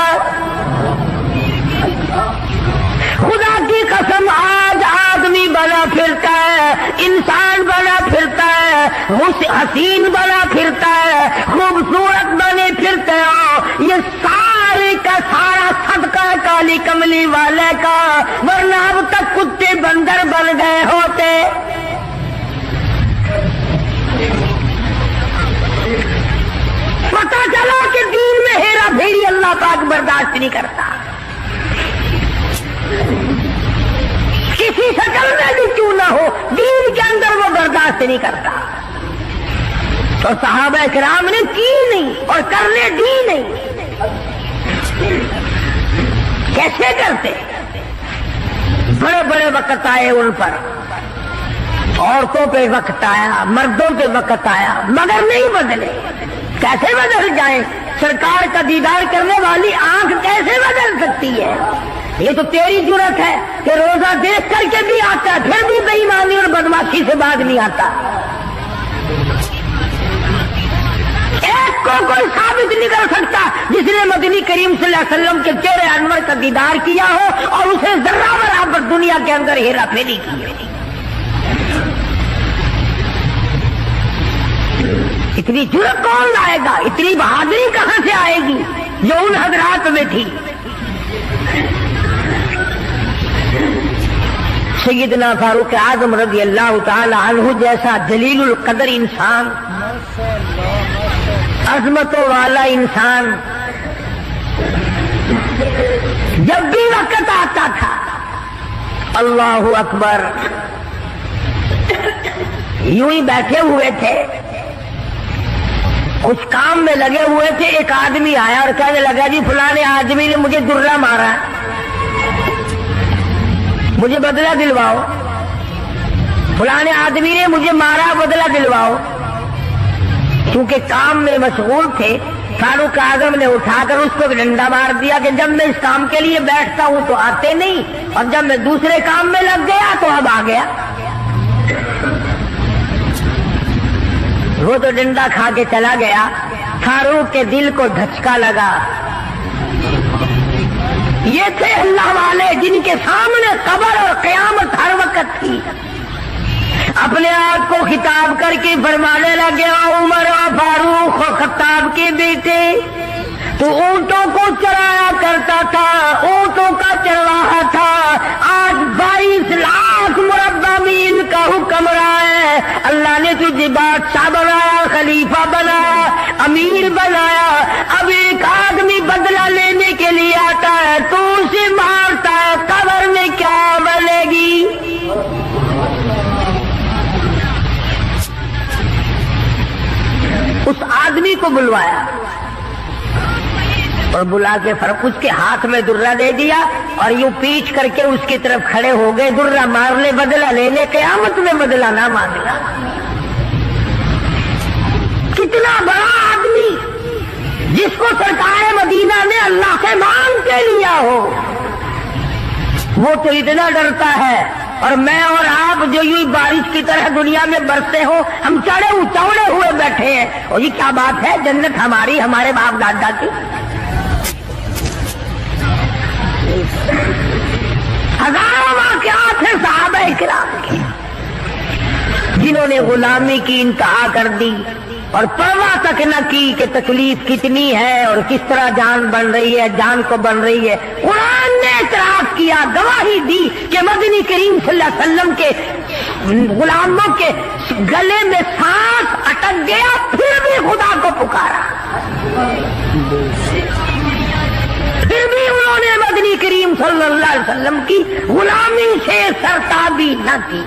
خدا کی قسم آج آدمی بنا پھرتا ہے، انسان بنا پھرتا ہے، حسین بنا پھرتا ہے، خوبصورت بنے پھرتے ہو، یہ سارے کا سارا صدقہ کالی کملی والے کا، ورنہ اب تک کتے بندر بن گئے ہوتے. پتہ چلا کہ دین میں ہیرا پھیری اللہ پاک برداشت نہیں کرتا، کسی شکل میں بھی کیوں نہ ہو، دین کے اندر وہ برداشت نہیں کرتا. تو صحابہ کرام نے کی نہیں اور کرنے دی نہیں. کیسے کرتے؟ بڑے بڑے وقت آئے ان پر، عورتوں پہ وقت آیا، مردوں پہ وقت آیا، مگر نہیں بدلے. کیسے بدل جائیں؟ سرکار کا دیدار کرنے والی آنکھ کیسے بدل سکتی ہے؟ یہ تو تیری جرت ہے کہ روزہ دیکھ کر کے بھی آتا ہے پھر بھی بے ایمانی اور بدماشی سے باز نہیں آتا. ایک کو کوئی ثابت نہیں کر سکتا جس نے مدنی کریم صلی اللہ علیہ وسلم کے چہرے انور کا دیدار کیا ہو اور اسے ذرہ برابر دنیا کے اندر ہیرا پھیری کی ہے. اتنی جرت کون لائے گا؟ اتنی بہادری کہاں سے آئے گی جو ان حضرات میں تھی؟ سیدنا فاروق اعظم رضی اللہ تعالی عنہ جیسا جلیل القدر انسان، عظمتوں والا انسان، جب بھی وقت آتا تھا اللہ اکبر یوں ہی بیٹھے ہوئے تھے، اس کام میں لگے ہوئے تھے، ایک آدمی آیا اور کہنے لگا جی فلانے آدمی نے مجھے درہ مارا، مجھے بدلہ دلواؤ، فلانے آدمی نے مجھے مارا، بدلہ دلواؤ. کیونکہ کام میں مشغول تھے، فاروق اعظم نے اٹھا کر اس کو ڈنڈا مار دیا کہ جب میں اس کام کے لیے بیٹھتا ہوں تو آتے نہیں، اور جب میں دوسرے کام میں لگ گیا تو اب آ گیا. وہ تو ڈنڈا کھا کے چلا گیا. فاروق کے دل کو دھچکا لگا. یہ تھے اللہ والے جن کے سامنے قبر اور قیامت ہر وقت تھی. اپنے آپ کو خطاب کر کے فرمانے لگے عمر و فاروق و خطاب کے بیٹے، تو اونٹوں کو چرایا کرتا تھا، اونٹوں کا چرواہا تھا، آج 22 لاکھ مربع میل کا حکم رہا ہے. اللہ نے تجھے بادشاہ بنایا، خلیفہ بنایا، امیر بنایا. اب ایک آدمی بدلہ لینے کے لیے آتا ہے تو اسے مارتا ہے، قبر میں کیا بنے گی؟ اس آدمی کو بلوایا اور بلا کے اس کے ہاتھ میں درہ دے دیا اور یوں پیچھ کر کے اس کی طرف کھڑے ہو گئے، درہ مارنے بدلہ لینے، قیامت میں بدلہ نہ مانگنا. کتنا بڑا آدمی جس کو سرکار مدینہ نے اللہ سے مانگ کے لیا ہو، وہ تو اتنا ڈرتا ہے. اور میں اور آپ جو یوں بارش کی طرح دنیا میں برستے ہو، ہم چوڑے ہوئے بیٹھے ہیں. اور یہ کیا بات ہے؟ جنت ہماری، ہمارے باپ دادا کی. ہزاروں واقعات ہیں صحابہ کرام کے جنہوں نے غلامی کی انتہا کر دی اور پرواہ تک نہ کی کہ تکلیف کتنی ہے اور کس طرح جان بن رہی ہے، جان کو بن رہی ہے. قرآن نے اعتراف کیا، گواہی دی کہ مدنی کریم صلی اللہ علیہ وسلم کے غلاموں کے گلے میں سانس اٹک گیا، پھر بھی خدا کو پکارا، پھر بھی انہوں نے مدنی کریم صلی اللہ علیہ وسلم کی غلامی سے سرتابی نہ کی.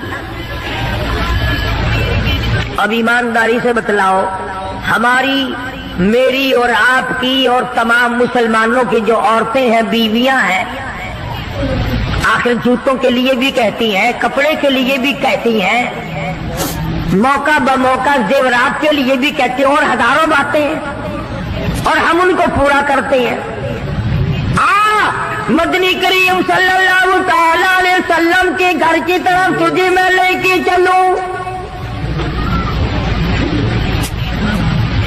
اب ایمانداری سے بتلاؤ، ہماری میری اور آپ کی اور تمام مسلمانوں کی جو عورتیں ہیں، بیویاں ہیں، آخر جوتوں کے لیے بھی کہتی ہیں، کپڑے کے لیے بھی کہتی ہیں، موقع بموقع زیورات کے لیے بھی کہتے ہیں، اور ہزاروں باتیں ہیں، اور ہم ان کو پورا کرتے ہیں۔ مدنی کریم صلی اللہ تعالی علیہ وسلم کے گھر کی طرف تجھے میں لے کے چلوں۔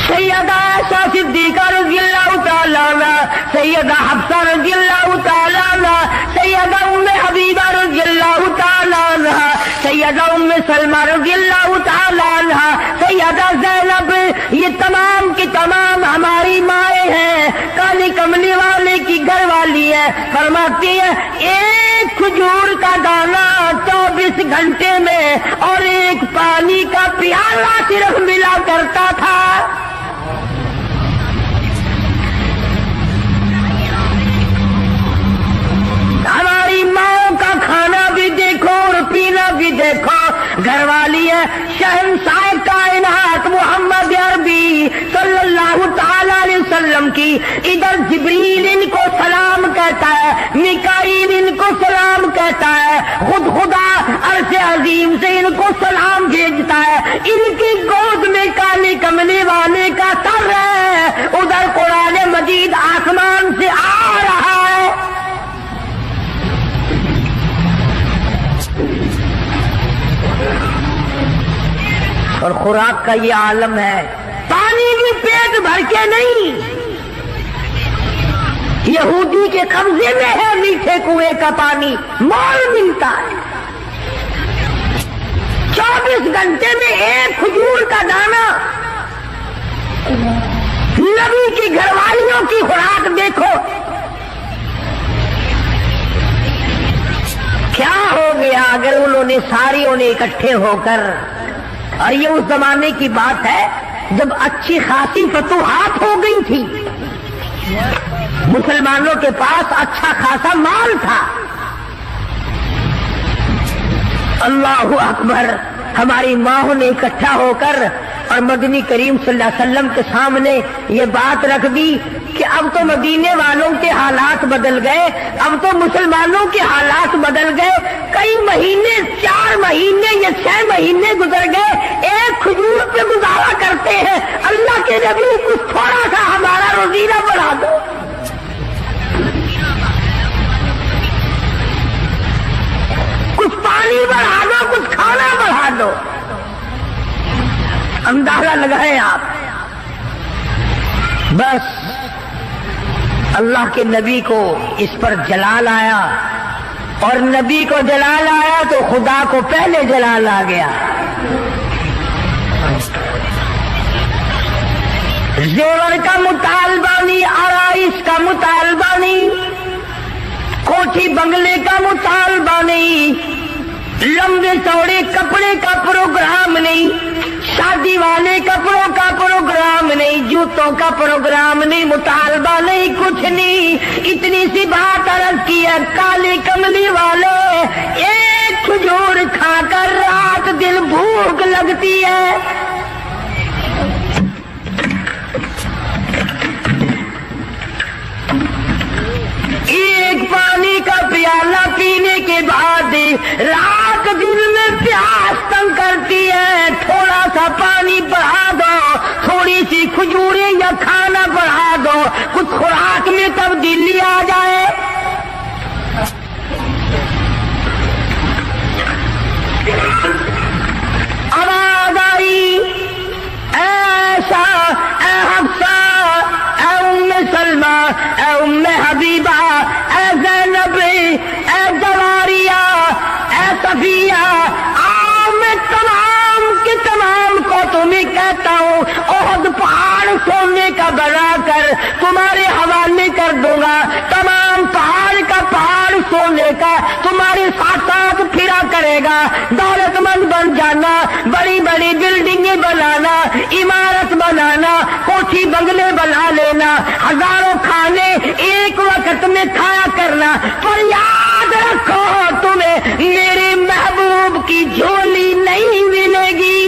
سیدہ عائشہ صدیقہ رضی اللہ تعالی عنہ، سیدہ حفصہ رضی اللہ تعالی عنہ، سیدہ ام حبیبہ رضی اللہ تعالی عنہ، سیدہ ام سلمہ رضی اللہ تعالی عنہ، سیدہ زینب، یہ تمام کی تمام ہماری مائیں ہیں، کالی کملی والے کی گھر والی ہے۔ فرماتی ہے ایک کھجور کا دانہ 24 گھنٹے میں اور ایک پانی کا پیالہ صرف ملا کرتا تھا۔ ہماری ماں کا کھانا بھی دیکھو اور پینا بھی دیکھو، گھر والی ہے شہنشاہ کائنات محمد عربی صلی اللہ تعالی علیہ وسلم کی۔ ادھر جبریل ان کو سلام کہتا ہے، میکائیل ان کو سلام کہتا ہے، خود خدا عرش عظیم سے ان کو سلام بھیجتا ہے۔ ان کی گود میں کالی کملی والے کا سر ہے، ادھر قرآن مجید آسمان سے آ رہا ہے۔ اور خوراک کا یہ عالم ہے، پانی بھی پیٹ بھر کے نہیں، یہودی کے قبضے میں ہے میٹھے کنویں کا پانی، مول ملتا ہے۔ 24 گھنٹے میں ایک کھجور کا دانہ۔ نبی کی گھر والیوں کی خوراک دیکھو، کیا ہو گیا اگر انہوں نے ساریوں نے اکٹھے ہو کر، اور یہ اس زمانے کی بات ہے جب اچھی خاصی فتوحات ہو گئی تھی، مسلمانوں کے پاس اچھا خاصا مال تھا۔ اللہ اکبر، ہماری ماں نے اکٹھا ہو کر اور مدنی کریم صلی اللہ علیہ وسلم کے سامنے یہ بات رکھ دی کہ اب تو مدینے والوں کے حالات بدل گئے، اب تو مسلمانوں کے حالات بدل گئے، کئی مہینے 4 مہینے یا 6 مہینے گزر گئے، ایک کھجور پہ گزارا کرتے ہیں۔ اللہ کے نبی کچھ تھوڑا سا ہمارا روزینہ بڑھا دو، کچھ پانی بڑھا دو، کچھ کھانا بڑھا دو۔ اندازہ لگائیں آپ، بس اللہ کے نبی کو اس پر جلال آیا، اور نبی کو جلال آیا تو خدا کو پہلے جلال آ گیا۔ زیور کا مطالبہ نہیں، آرائش کا مطالبہ نہیں، کوٹھی بنگلے کا مطالبہ نہیں، لمبے چوڑے کپڑے کا پروگرام نہیں، شادی والے کپڑوں کا پروگرام نہیں، جوتوں کا پروگرام نہیں، مطالبہ نہیں، کچھ نہیں۔ اتنی سی بات عرض کی ہے، کالے کملی والے ایک کھجور کھا کر رات دن بھوک لگتی ہے، ایک پانی کا پیالہ پینے کے بعد رات دن میں پیاس تنگ کرتی ہے، تھوڑا سا پانی بڑھا دو، تھوڑی سی کھجوریں یا کھانا بڑھا دو، کچھ خوراک میں تبدیلی آ جائے۔ آواز آئی، اے عائشہ، اے حفصہ، اے ام سلمہ، اے ام حبیبہ، اے زینب، اے جواریہ، اے صفیہ، میں تمام کے تمام کو تمہیں کہتا ہوں، احد پہاڑ سونے کا بنا کر تمہارے حوالے کر دوں گا، تمام پہاڑ کا پہاڑ سونے کا تمہارے ساتھ ساتھ پھرا کرے گا، دولت مند بن جانا، بڑی بڑی بلڈنگیں بنانا، عمارت بنانا، کوٹھی بنگلے بنا لینا، ہزاروں کھانے ایک وقت میں کھایا کرنا، پر یاد رکھو تمہیں میرے محبوب کی جھولی نہیں ملے گی۔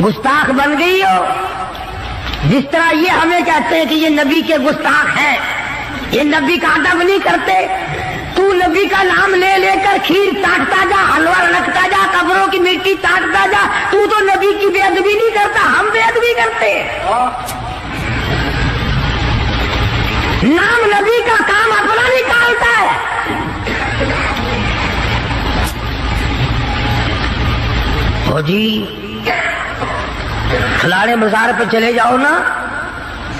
گستاخ بن گئی ہو. جس طرح یہ ہمیں کہتے ہیں کہ یہ نبی کے گستاخ ہیں، یہ نبی کا ادب نہیں کرتے. تو نبی کا نام لے لے کر کھیر چاٹتا جا، حلوہ رکھتا جا، قبروں کی مٹی چاٹتا جا. تو نبی کی بے ادبی نہیں کرتا، ہم بے ادبی کرتے. نام نبی کا کام اپنا نکالتا ہے. او جی کھلاڑے بازار پہ چلے جاؤ نا،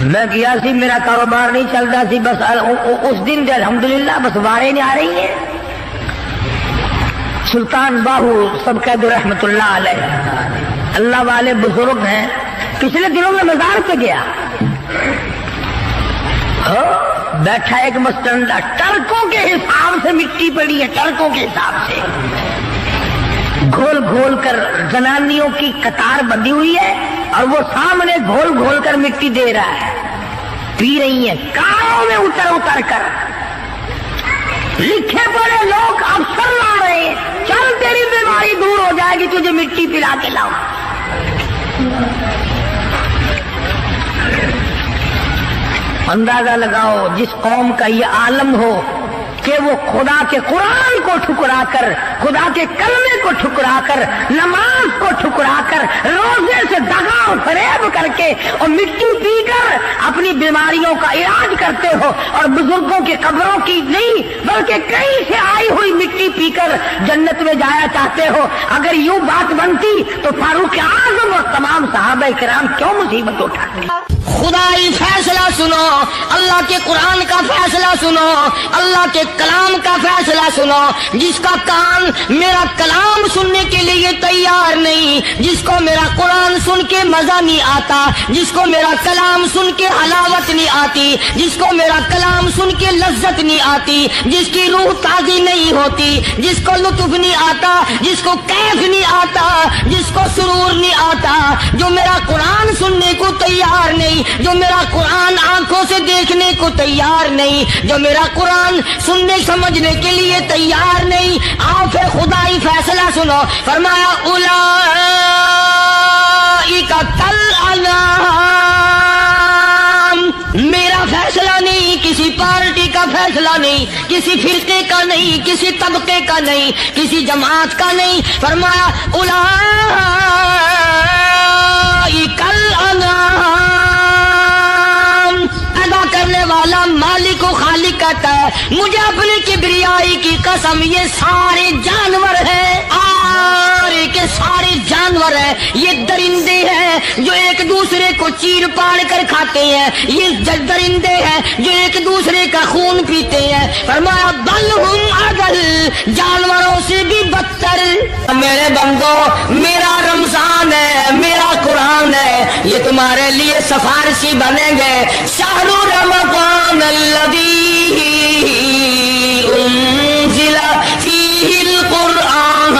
میں گیا سی، میرا کاروبار نہیں چلتا سی، بس اس دن سے الحمدللہ بس وارے نہیں آ رہی ہیں. سلطان باہو سب قید رحمت اللہ علیہ، اللہ والے بزرگ ہیں. پچھلے دنوں میں مزار پہ گیا، بیٹھا ایک مستندہ، ٹرکوں کے حساب سے مٹی پڑی ہے، ٹرکوں کے حساب سے گھول گھول کر زنانیوں کی قطار بندھی ہوئی ہے، اور وہ سامنے گھول گھول کر مٹی دے رہا ہے، پی رہی ہیں کاروں میں اتر اتر کر. لکھے پڑے لوگ افسر لا رہے ہیں، چل تیری بیماری دور ہو جائے گی، تجھے مٹی پلا کے لاؤ. اندازہ لگاؤ جس قوم کا یہ عالم ہو کہ وہ خدا کے قرآن کو ٹھکرا کر، خدا کے کلمے کو ٹھکرا کر، نماز کو ٹھکرا کر، روزے سے دغا و فریب کر کے اور مٹی پی کر اپنی بیماریوں کا علاج کرتے ہو، اور بزرگوں کی قبروں کی نہیں بلکہ کہیں سے آئی ہوئی مٹی پی کر جنت میں جایا چاہتے ہو. اگر یوں بات بنتی تو فاروق اعظم اور تمام صحابہ کرام کیوں مصیبت اٹھاتے؟ خدائی فیصلہ سنو، اللہ کے قرآن کا فیصلہ سنو، اللہ کے کلام کا فیصلہ سنو. جس کا کان میرا کلام سننے کے لیے تیار نہیں، جس کو میرا قرآن سن کے مزہ نہیں آتا، جس کو میرا کلام سن کے حلاوت نہیں آتی، جس کو میرا کلام سن کے لذت نہیں آتی، جس کی روح تازی نہیں ہوتی، جس کو لطف نہیں آتا، جس کو کیف نہیں آتا، جس کو سرور نہیں آتا، جو میرا قرآن سننے کو تیار نہیں، جو میرا قرآن آنکھوں سے دیکھنے کو تیار نہیں، جو میرا قرآن سننے سمجھنے کے لیے تیار نہیں، آپ خدائی فیصلہ سنو. فرمایا اولئک کالانعام. میرا فیصلہ نہیں، کسی پارٹی کا فیصلہ نہیں، کسی فرقے کا نہیں، کسی طبقے کا نہیں، کسی جماعت کا نہیں. فرمایا اولئک کالانعام. کرنے والا مالک و خالق کہتا ہے مجھے اپنی کبریائی کی قسم، یہ سارے جانور ہیں، سارے کے سارے جانور ہیں، یہ درندے ہیں جو ایک دوسرے کو چیر پاڑ کر کھاتے ہیں، یہ درندے ہیں جو ایک دوسرے کا خون پیتے ہیں. فرمایا بل ہم اضل، جانوروں سے بھی بدتر. میرے بندو میرا رمضان ہے، میرا قرآن ہے، یہ تمہارے لیے سفارشی بنیں گے. شہر رمضان الذی انزل فیہ القرآن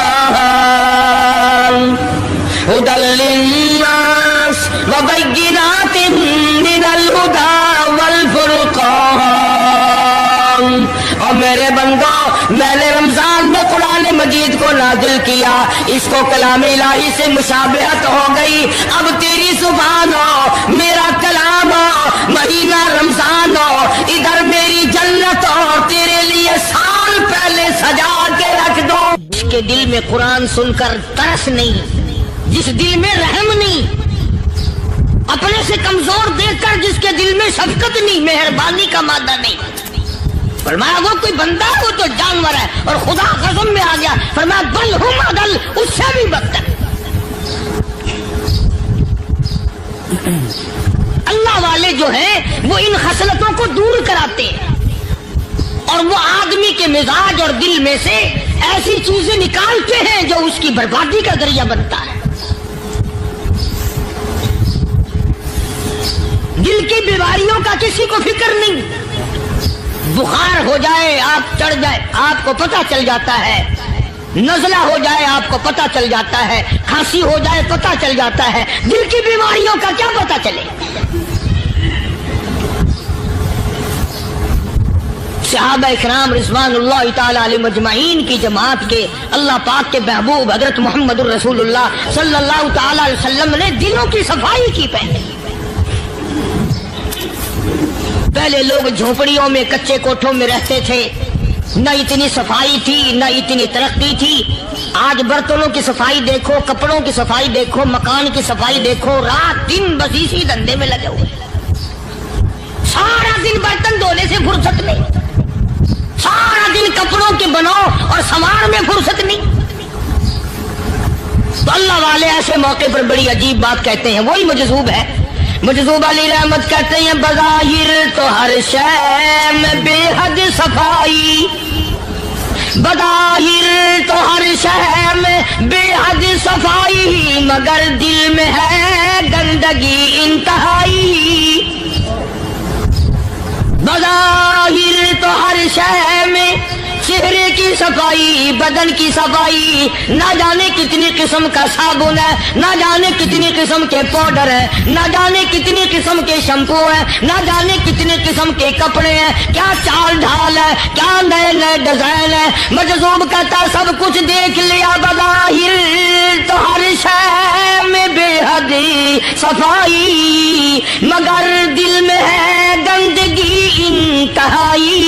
ہدی للناس وبینات من الہدی والفرقان. اور میرے بندو میں نے رمضان میں قرآن مجید کو نازل کیا، اس کو کلام الہی سے مشابہت ہو گئی. اب تیری زبان ہو، میرا کلام ہو، مہینہ رمضان ہو، ادھر میری جنت ہو، تیرے لیے سال پہلے سجا کے رکھ دو. جس کے دل میں قرآن سن کر ترس نہیں، جس دل میں رحم نہیں، اپنے سے کمزور دیکھ کر جس کے دل میں شفقت نہیں، مہربانی کا مادہ نہیں. فرمایا وہ کوئی بندہ ہے، وہ تو جانور ہے. اور خدا قسم میں آ گیا، فرمایا بل ہم اضل، اس سے بھی بدتر. اللہ والے جو ہیں وہ ان خصلتوں کو دور کراتے ہیں، اور وہ آدمی کے مزاج اور دل میں سے ایسی چیزیں نکالتے ہیں جو اس کی بربادی کا ذریعہ بنتا ہے. دل کی بیماریوں کا کسی کو فکر نہیں. بخار ہو جائے، آپ چڑھ جائے، آپ کو پتہ چل جاتا ہے. نزلہ ہو جائے آپ کو پتہ چل جاتا ہے، کھانسی ہو جائے پتہ چل جاتا ہے. دل کی بیماریوں کا کیا پتہ چلے؟ صحابہ اکرام رضوانullah تعالی علیہم اجمعین کی جماعت کے اللہ پاک کے محبوب حضرت محمد الرسول اللہ صلی اللہ تعالی علیہ وسلم نے دلوں کی صفائی کی پہلے لوگ جھونپڑیوں میں کچے کوٹھوں میں رہتے تھے، نہ اتنی صفائی تھی نہ اتنی ترقی تھی۔ آج برتنوں کی صفائی دیکھو، کپڑوں کی صفائی دیکھو، مکان کی صفائی دیکھو، رات دن بس اسی دھندے میں لگے ہوئے، سارا دن برتن دھونے سے فرصت نہیں، سارا دن کپڑوں کے بناؤ اور سنوار میں فرصت نہیں۔ تو اللہ والے ایسے موقع پر بڑی عجیب بات کہتے ہیں، وہی مجذوب ہے، مجذوب علی رحمت کہتے ہیں بظاہر تو ہر شے میں بے حد صفائی، بظاہر تو ہر شے میں بے حد صفائی، مگر دل میں ہے گندگی انتہائی۔ بظاہر تو ہر شے میں چہرے کی صفائی، بدن کی صفائی، نہ جانے کتنی قسم کا صابن ہے، نہ جانے کتنی قسم کے پاؤڈر ہے، نہ جانے کتنی قسم کے شیمپو ہے، نہ جانے کتنے قسم کے کپڑے ہیں، کیا چال ڈھال ہے، کیا نئے نئے ڈیزائن ہے۔ مجذوب کہتا سب کچھ دیکھ لیا، بظاہر تو ہر شے میں بے حد صفائی، مگر دل میں ہے گندگی انتہائی۔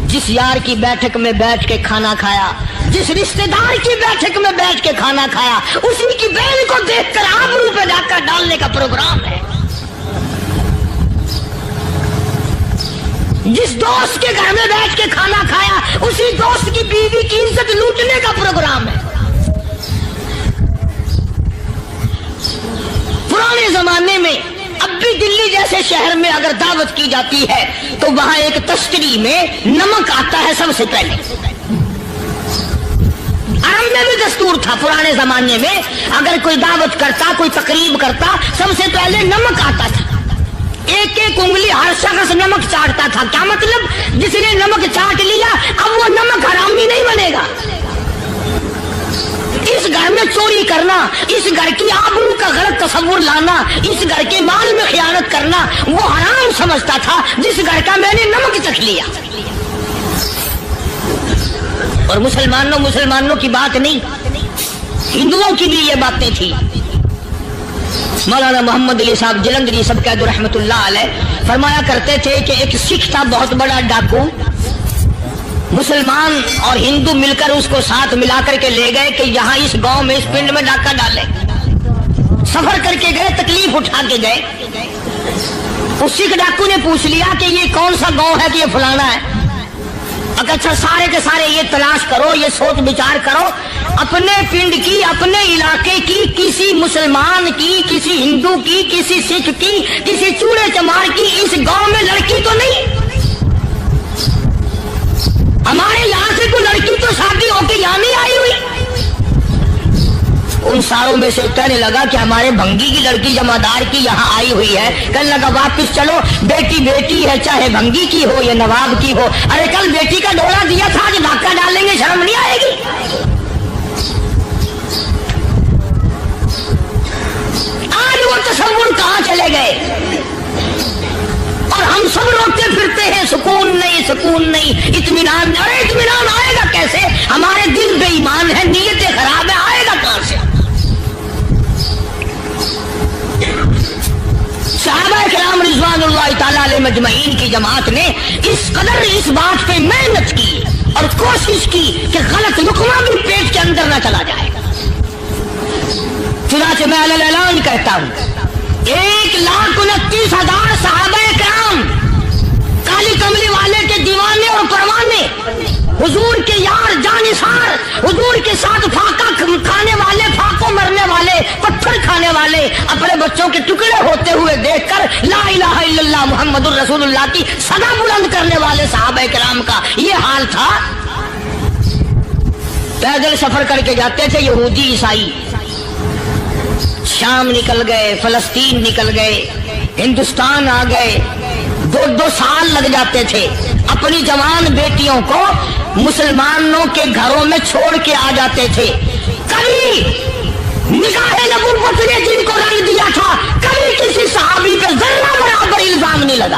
جس یار کی بیٹھک میں بیٹھ کے کھانا کھایا، جس رشتہ دار کی بیٹھک میں بیٹھ کے کھانا کھایا، اسی کی بہن کو دیکھ کر آبرو پہ ڈاکہ ڈالنے کا پروگرام ہے۔ جس دوست کے گھر میں بیٹھ کے کھانا کھایا، اسی دوست کی بیوی کی عزت لوٹنے کا پروگرام ہے۔ پرانے زمانے میں اب بھی دلی جیسے شہر میں اگر دعوت کی جاتی ہے تو وہاں ایک تشتری میں نمک آتا ہے سب سے پہلے۔ عرب میں بھی دستور تھا پرانے زمانے میں، اگر کوئی دعوت کرتا، کوئی تقریب کرتا، سب سے پہلے نمک آتا تھا۔ ایک ایک انگلی ہر شخص نمک چاٹتا تھا۔ کیا مطلب؟ جس نے نمک چاٹ لیا اب وہ نمک حرامی نہیں بنے گا۔ اس گھر میں چوری کرنا، اس گھر کی آبرو کا غلط تصور لانا، اس گھر کے مال میں خیانت کرنا وہ حرام سمجھتا تھا جس گھر کا میں نے نمک چکھ لیا۔ اور مسلمانوں کی بات نہیں، ہندوؤں کی بھی یہ باتیں تھی۔ مولانا محمد علی صاحب جلندری سب قید رحمت اللہ علیہ فرمایا کرتے تھے کہ ایک سکھ تھا بہت بڑا ڈاکو، مسلمان اور ہندو مل کر اس کو ساتھ ملا کر کے لے گئے کہ یہاں اس گاؤں میں اس پنڈ میں ڈاکہ ڈالے۔ سفر کر کے گئے، تکلیف اٹھا کے گئے۔ اس سکھ ڈاکو نے پوچھ لیا کہ یہ کون سا گاؤں ہے کہ یہ فلانا ہے۔ اچھا سارے کے سارے یہ تلاش کرو، یہ سوچ بچار کرو، اپنے پنڈ کی، اپنے علاقے کی، کسی مسلمان کی، کسی ہندو کی، کسی سکھ کی، کسی چوڑے چمار کی اس گاؤں میں لڑکی تو نہیں؟ ہمارے یہاں سے کوئی لڑکی تو شادی ہو کے یہاں نہیں آئی ہوئی۔ ان ساروں میں سے کہنے لگا کہ ہمارے بھنگی کی لڑکی جمادار کی یہاں آئی ہوئی ہے۔ کہنے لگا واپس چلو، بیٹی بیٹی ہے، چاہے بھنگی کی ہو یا نواب کی ہو۔ ارے کل بیٹی کا ڈولا دیا تھا، آج ڈاکہ ڈالیں گے، شرم نہیں آئے گی؟ آج وہ تصور کہاں چلے گئے؟ اور ہم سب روتے پھرتے ہیں سکون نہیں، اطمینان نہیں۔ ارے اطمینان آئے گا کیسے؟ ہمارے دل بے ایمان ہے، نیتیں خراب ہے، آئے گا کہاں سے؟ صحابہ کرام رضوان اللہ تعالی علیہم اجمعین کی جماعت نے اس قدر اس بات پہ محنت کی اور کوشش کی کہ غلط لقمہ بھی پیٹ کے اندر نہ چلا جائے۔ چنانچہ میں علی اعلان کہتا ہوں 1,29,000 صحابہ کرام، کالی کملی والے کے دیوانے اور پروانے، حضور کے یار جانثار، حضور کے ساتھ فاقہ کھانے والے، فاقوں مرنے والے، پتھر کھانے والے، اپنے بچوں کے ٹکڑے ہوتے ہوئے دیکھ کر لا الہ الا اللہ محمد الرسول اللہ کی صدا بلند کرنے والے صحابہ کرام کا یہ حال تھا۔ پیدل سفر کر کے جاتے تھے یہودی عیسائی، شام نکل گئے، فلسطین نکل گئے، ہندوستان آ گئے، 2 سال لگ جاتے تھے، اپنی جوان بیٹیوں کو مسلمانوں کے گھروں میں چھوڑ کے آ جاتے تھے۔ کبھی نگاہ نبوت نے جن کو رنگ دیا تھا، کبھی کسی صحابی پہ ذرہ برابر الزام نہیں لگا۔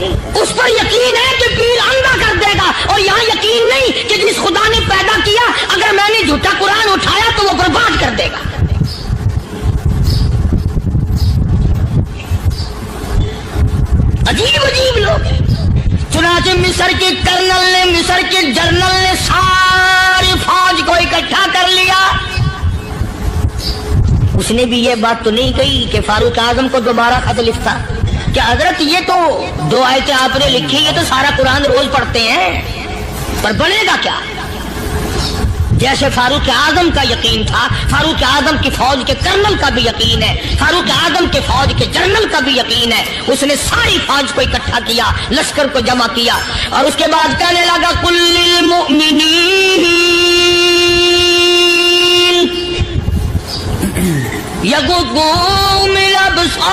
اس پر یقین ہے کہ پیر اندھا کر دے گا، اور یہاں یقین نہیں کہ جس خدا نے پیدا کیا اگر میں نے جھوٹا قرآن اٹھایا تو وہ برباد کر دے گا۔ عجیب عجیب لوگ ہیں۔ چنانچہ مصر کے کرنل نے، مصر کے جنرل نے ساری فوج کو اکٹھا کر لیا۔ اس نے بھی یہ بات تو نہیں کہی کہ فاروق اعظم کو دوبارہ خط لکھتا کہ حضرت یہ تو 2 آیتیں آپ نے لکھی، یہ تو سارا قرآن روز پڑھتے ہیں، پر بنے گا کیا؟ جیسے فاروق اعظم کا یقین تھا، فاروق اعظم کی فوج کے کرنل کا بھی یقین ہے، فاروق اعظم کے فوج کے جنرل کا بھی یقین ہے۔ اس نے ساری فوج کو اکٹھا کیا، لشکر کو جمع کیا، اور اس کے بعد کہنے لگا قل للمؤمنین یغضوا من ابصارکم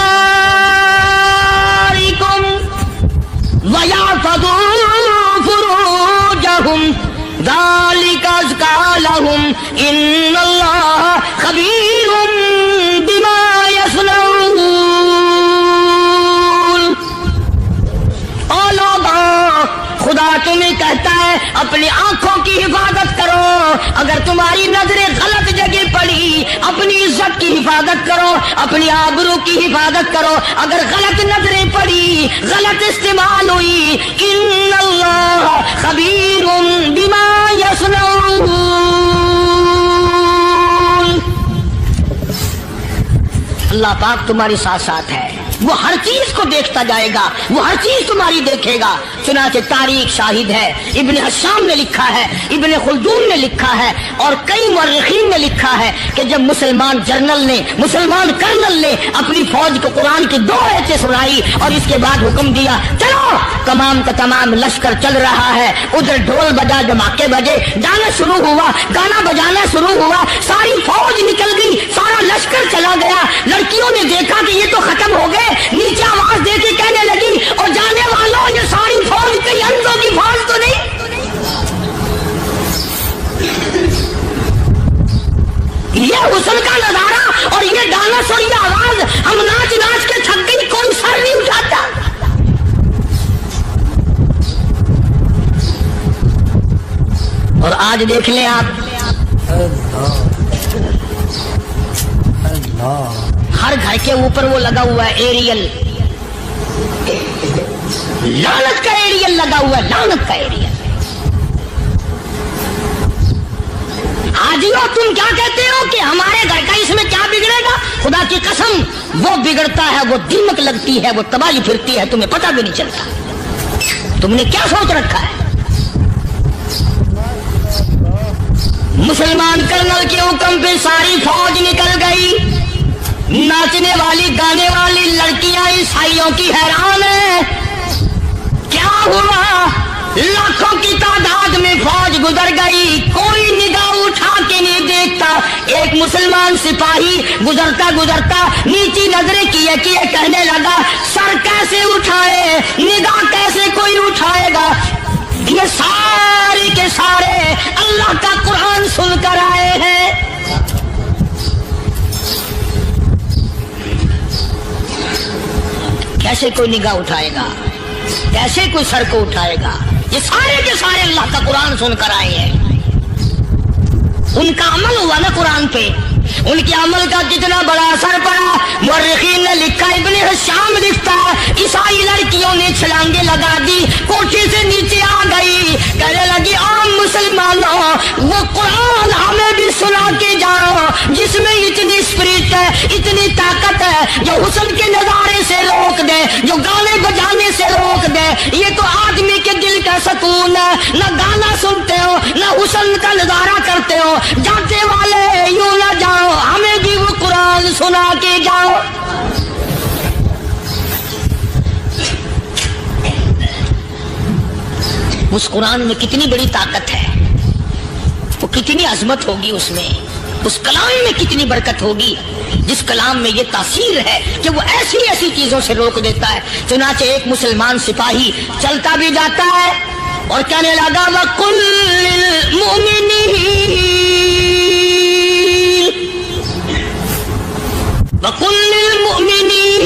ویحفظوا فروجہم ذالک ازکی لہم ان اللہ خبیر بما یصنعون۔ او لوگو، خدا تمہیں کہتا ہے اپنی آنکھوں کی حفاظت کرو، اگر تمہاری نظریں غلط جگہ پڑی اپنی عزت کی حفاظت کرو، اپنی آبرو کی حفاظت کرو، اگر غلط نظریں پڑی، غلط استعمال ہوئی، ان اللہ خبیر بما یصنعون۔ اللہ پاک تمہارے ساتھ ساتھ ہے، وہ ہر چیز کو دیکھتا جائے گا، وہ ہر چیز تمہاری دیکھے گا۔ چنانچہ تاریخ شاہد ہے، ابن حشام نے لکھا ہے، ابن خلدون نے لکھا ہے، اور کئی مورخین نے لکھا ہے کہ جب مسلمان جنرل نے، مسلمان کرنل نے اپنی فوج کو قرآن کی 2 آیتیں سنائی اور اس کے بعد حکم دیا چلو، تمام کا تمام لشکر چل رہا ہے، ادھر ڈھول بجا، دھماکے بجے، گانا شروع ہوا، گانا بجانا شروع ہوا، ساری فوج نکل گئی، سارا لشکر چلا گیا۔ لڑکیوں نے دیکھا کہ یہ تو ختم ہو گئے، نیچے آواز دے کے کہنے لگی اور جانے والوں یہ ساری فوج کئی اندھوں کی فوج تو نہیں؟ یہ حسن کا نظارہ اور یہ ڈانس اور یہ آواز، ہم ناچ ناچ کے تھک گئی، کوئی سر نہیں اٹھاتا۔ اور آج دیکھ لیں آپ، ہر گھر کے اوپر وہ لگا ہوا ہے ایریل، لعنت کا ایریل لگا ہوا ہے، لعنت کا ایریل۔ حاجیو تم کیا کہتے ہو کہ ہمارے گھر کا اس میں کیا بگڑے گا؟ خدا کی قسم وہ بگڑتا ہے، وہ دیمک لگتی ہے، وہ تباہی پھرتی ہے، تمہیں پتہ بھی نہیں چلتا۔ تم نے کیا سوچ رکھا ہے؟ مسلمان کرنل کے حکم پہ ساری فوج نکل گئی، ناچنے والی گانے والی لڑکیاں عیسائیوں کی حیران ہیں، کیا ہوا؟ لاکھوں کی تعداد میں فوج گزر گئی، کوئی نگاہ اٹھا کے نہیں دیکھتا۔ ایک مسلمان سپاہی گزرتا گزرتا نیچی نظریں کیے کہنے لگا سر کیسے اٹھائے، نگاہ کیسے کوئی اٹھائے گا؟ یہ سارے کے سارے اللہ کا قرآن سن کر آئے ہیں۔ کیسے کوئی نگاہ اٹھائے گا؟ کیسے کوئی سر کو اٹھائے گا؟ یہ سارے کے سارے اللہ کا قرآن سن کر آئے ہیں۔ ان کا عمل ہوا نا قرآن پہ، ان کے عمل کا کتنا بڑا اثر پڑا۔ مورخین نے لکھا، ابن حشام لکھتا ہے عیسائی لڑکیوں نے چھلانگیں لگا دی، کوٹھی سے نیچے آ گئی، کہنے لگی عام مسلمانوں وہ قرآن ہمیں بھی سنا کے جاؤ جس میں اتنی اسپرٹ ہے، اتنی طاقت ہے، جو حسن کے نظارے سے روک دے، جو گانے بجانے سے روک دے۔ یہ تو آدمی کے دل کا سکون ہے، نہ گانا سنتے ہو نہ حسن کا نظارہ کرتے ہو، جاتے والے یوں نہ جاؤ، ہمیں بھی وہ قرآن سنا کے جاؤ۔ اس قرآن میں کتنی بڑی طاقت ہے، وہ کتنی عظمت ہوگی، اس میں اس کلام میں کتنی برکت ہوگی، جس کلام میں یہ تاثیر ہے کہ وہ ایسی ایسی چیزوں سے روک دیتا ہے۔ چنانچہ ایک مسلمان سپاہی چلتا بھی جاتا ہے اور کہنے لگا وَقُلْ لِلْمُؤْمِنِينَ وَقُلْ لِلْمُؤْمِنِينَ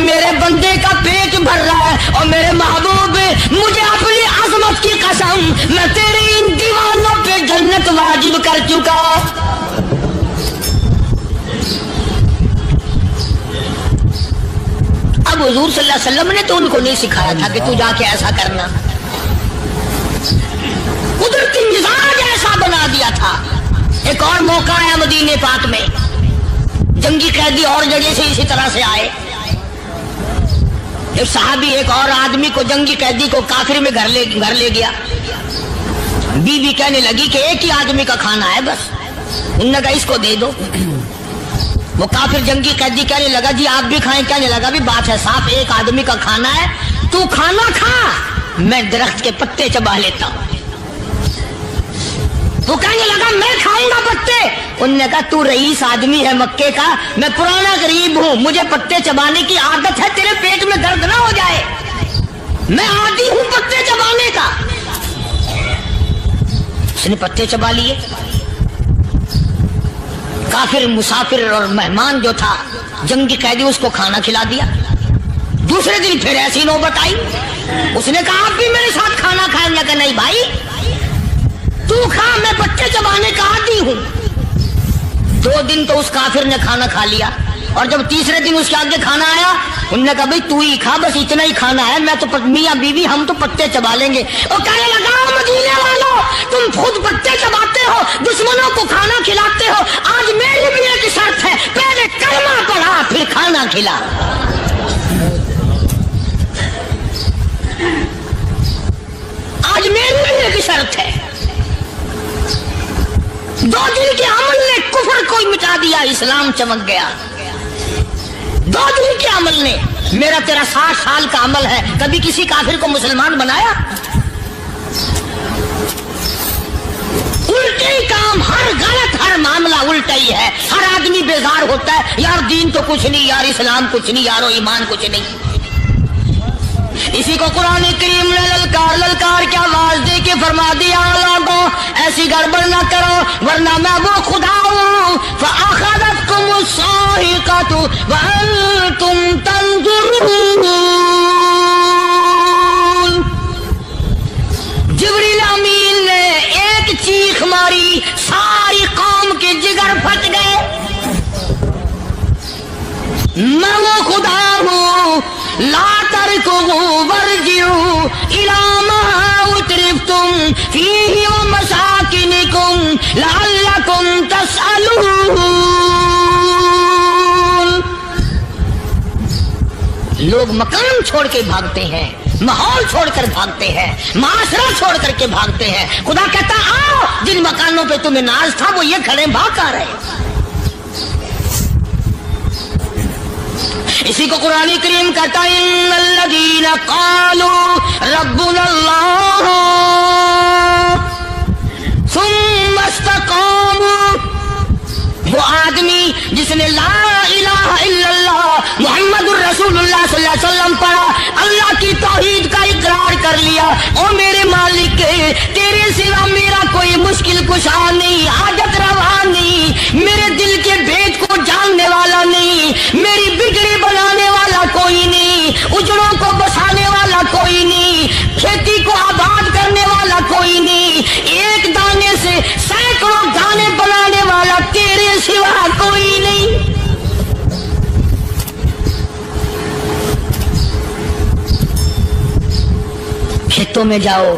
میرے بندے کا پیٹ بھر رہا ہے اور میرے محبوب مجھے اپنی عظمت کی قسم میں تیرے ان دیوانوں پہ جنت واجب کر چکا. اب حضور صلی اللہ علیہ وسلم نے تو ان کو نہیں سکھایا تھا کہ تو جا کے ایسا کرنا. قدرتی مزاج ایسا بنا دیا تھا. ایک اور موقع آیا مدینے پاک میں, جنگی قیدی اور جگہ سے اسی طرح سے آئے. ایک صحابی ایک اور آدمی کو, جنگی قیدی کو کافر میں گھر لے گیا. بیوی کہنے لگی کہ ایک ہی آدمی کا کھانا ہے بس. انہوں نے کہا اس کو دے دو. وہ کافر جنگی قیدی کہنے لگا جی آپ بھی کھائیں. کہنے لگا بھی بات ہے صاف, ایک آدمی کا کھانا ہے, تو کھانا کھا, میں درخت کے پتے چبا لیتا ہوں. وہ کہنے لگا میں کھاؤں گا پتے. انہوں نے کہا تو رئیس آدمی ہے مکے کا, میں پرانا غریب ہوں, مجھے پتے چبانے کی عادت ہے, تیرے پیٹ میں درد نہ ہو جائے, میں عادی ہوں پتے چبانے کا. اس نے پتے چبا لیے. کافر مسافر اور مہمان جو تھا جنگی قیدی, اس کو کھانا کھلا دیا. دوسرے دن پھر ایسی نوبت آئی. اس نے کہا آپ بھی میرے ساتھ کھانا کھائیں گے؟ کہ نہیں بھائی تو کھا, میں پتے چبانے کا عادی ہوں. 2 دن تو اس کافر نے کھانا کھا لیا, اور جب تیسرے دن اس کے آگے کھانا آیا, انہوں نے کہا بھائی تو ہی کھا, بس اتنا ہی کھانا ہے, میں تو میاں بیوی ہم تو پتے چبا لیں گے. اور کہنے لگا مدینے والوں تم خود پتے چباتے ہو, دشمنوں کو کھانا کھلاتے ہو, آج میری بھی ایک شرط ہے, پہلے کلمہ پڑھا پھر کھانا کھلا. آج میری بھی ایک شرط ہے. 2 دن کے عمل نے کفر کو مٹا دیا, اسلام چمک گیا. 2 دن کے عمل نے, میرا تیرا 60 سال کا عمل ہے, کبھی کسی کافر کو مسلمان بنایا؟ الٹے کام, ہر غلط, ہر معاملہ الٹا ہی ہے. ہر آدمی بیزار ہوتا ہے, یار دین تو کچھ نہیں, یار اسلام کچھ نہیں, یارو ایمان کچھ نہیں. اسی کو قرآن کریم نے للکار کے آواز دے کے فرما دیا لوگوں ایسی گڑبڑ نہ کرو ورنہ میں وہ خدا ہوں. فَأَخَذَتْكُمُ الصَّاعِقَةُ وَأَنْتُمْ تَنْظُرُونَ. جبریل امین نے ایک چیخ ماری, ساری قوم کے جگر پھٹ گئے. میں وہ خدا ہوں, لا تركضوا وارجعوا إلى ما أترفتم فيه ومساكنكم لعلكم تسألون. لوگ مکان چھوڑ کے بھاگتے ہیں, ماحول چھوڑ کر بھاگتے ہیں, معاشرہ چھوڑ کر کے بھاگتے ہیں. خدا کہتا آؤ, جن مکانوں پہ تمہیں ناز تھا وہ یہ کھڑے بھاگ آ رہے. اسی کو قرآن کریم کہتا ہے ان الذین قالوا ربنا اللہ ثم استقاموا. وہ آدمی جس نے لا الہ الا اللہ محمد الرسول اللہ صلی اللہ علیہ وسلم پڑھا, اللہ کی توحید کا اقرار کر لیا, او میرے مالک تیرے سوا میرا کوئی مشکل کشا نہیں, حاجت روا نہیں, میرے دل کے بھید کو جاننے والا نہیں, میری بگڑی بنانے والا کوئی نہیں, اجڑوں کو بسانے والا کوئی نہیں, کھیتی کو آباد کرنے والا کوئی نہیں, ایک دانے سے سینکڑوں دانے بنانے والا تیرے سوا کوئی نہیں. کھیتوں میں جاؤ,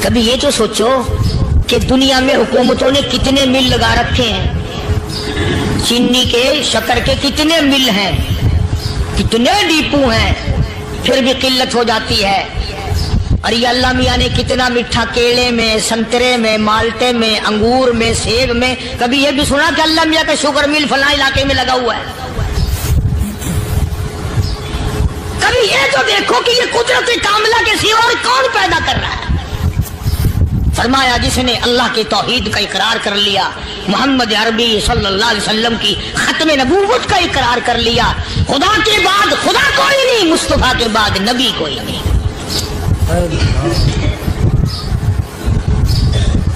کبھی یہ تو سوچو کہ دنیا میں حکومتوں نے کتنے مل لگا رکھے ہیں, چینی کے, شکر کے کتنے مل ہیں, کتنے ڈیپو ہیں, پھر بھی قلت ہو جاتی ہے. اور یہ اللہ میاں نے کتنا میٹھا کیلے میں, سنترے میں, مالٹے میں, انگور میں, سیب میں. کبھی یہ بھی سنا کہ اللہ میاں کا شوگر مل فلاں علاقے میں لگا ہوا ہے؟ کبھی یہ تو دیکھو کہ یہ قدرت کاملہ کے سوا اور کون پیدا کر رہا ہے. فرمایا جس نے اللہ کی توحید کا اقرار کر لیا, محمد عربی صلی اللہ علیہ وسلم کی ختم نبوت کا اقرار کر لیا, خدا کے بعد خدا کوئی نہیں, مصطفیٰ کے بعد نبی کوئی نہیں.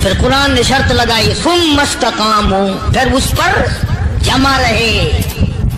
پھر قرآن نے شرط لگائی ثم استقاموا, پھر اس پر جمع رہے,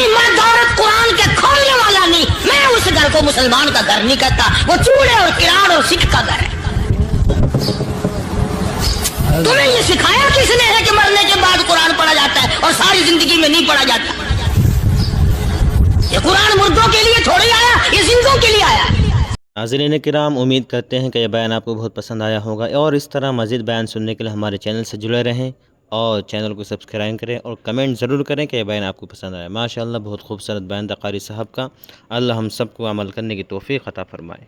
کوئی مرد عورت قرآن کے کھولنے والا نہیں. میں اس گھر کو مسلمان کا گھر نہیں کہتا, وہ چوڑے اور کراڑ اور سکھ کا گھر ہے. تمہیں یہ سکھایا کس نے ہے کہ مرنے کے بعد قرآن پڑھا جاتا ہے اور ساری زندگی میں نہیں پڑھا جاتا؟ یہ قرآن مردوں کے لیے تھوڑی آیا, یہ زندوں کے لیے آیا. ناظرین کرام, امید کرتے ہیں کہ یہ بیان آپ کو بہت پسند آیا ہوگا, اور اس طرح مزید بیان سننے کے لیے ہمارے چینل سے جڑے رہیں اور چینل کو سبسکرائب کریں اور کمنٹ ضرور کریں کہ یہ بیان آپ کو پسند آیا. ماشاءاللہ بہت خوبصورت بیان تھا قاری صاحب کا. اللہ ہم سب کو عمل کرنے کی توفیق عطا فرمائے.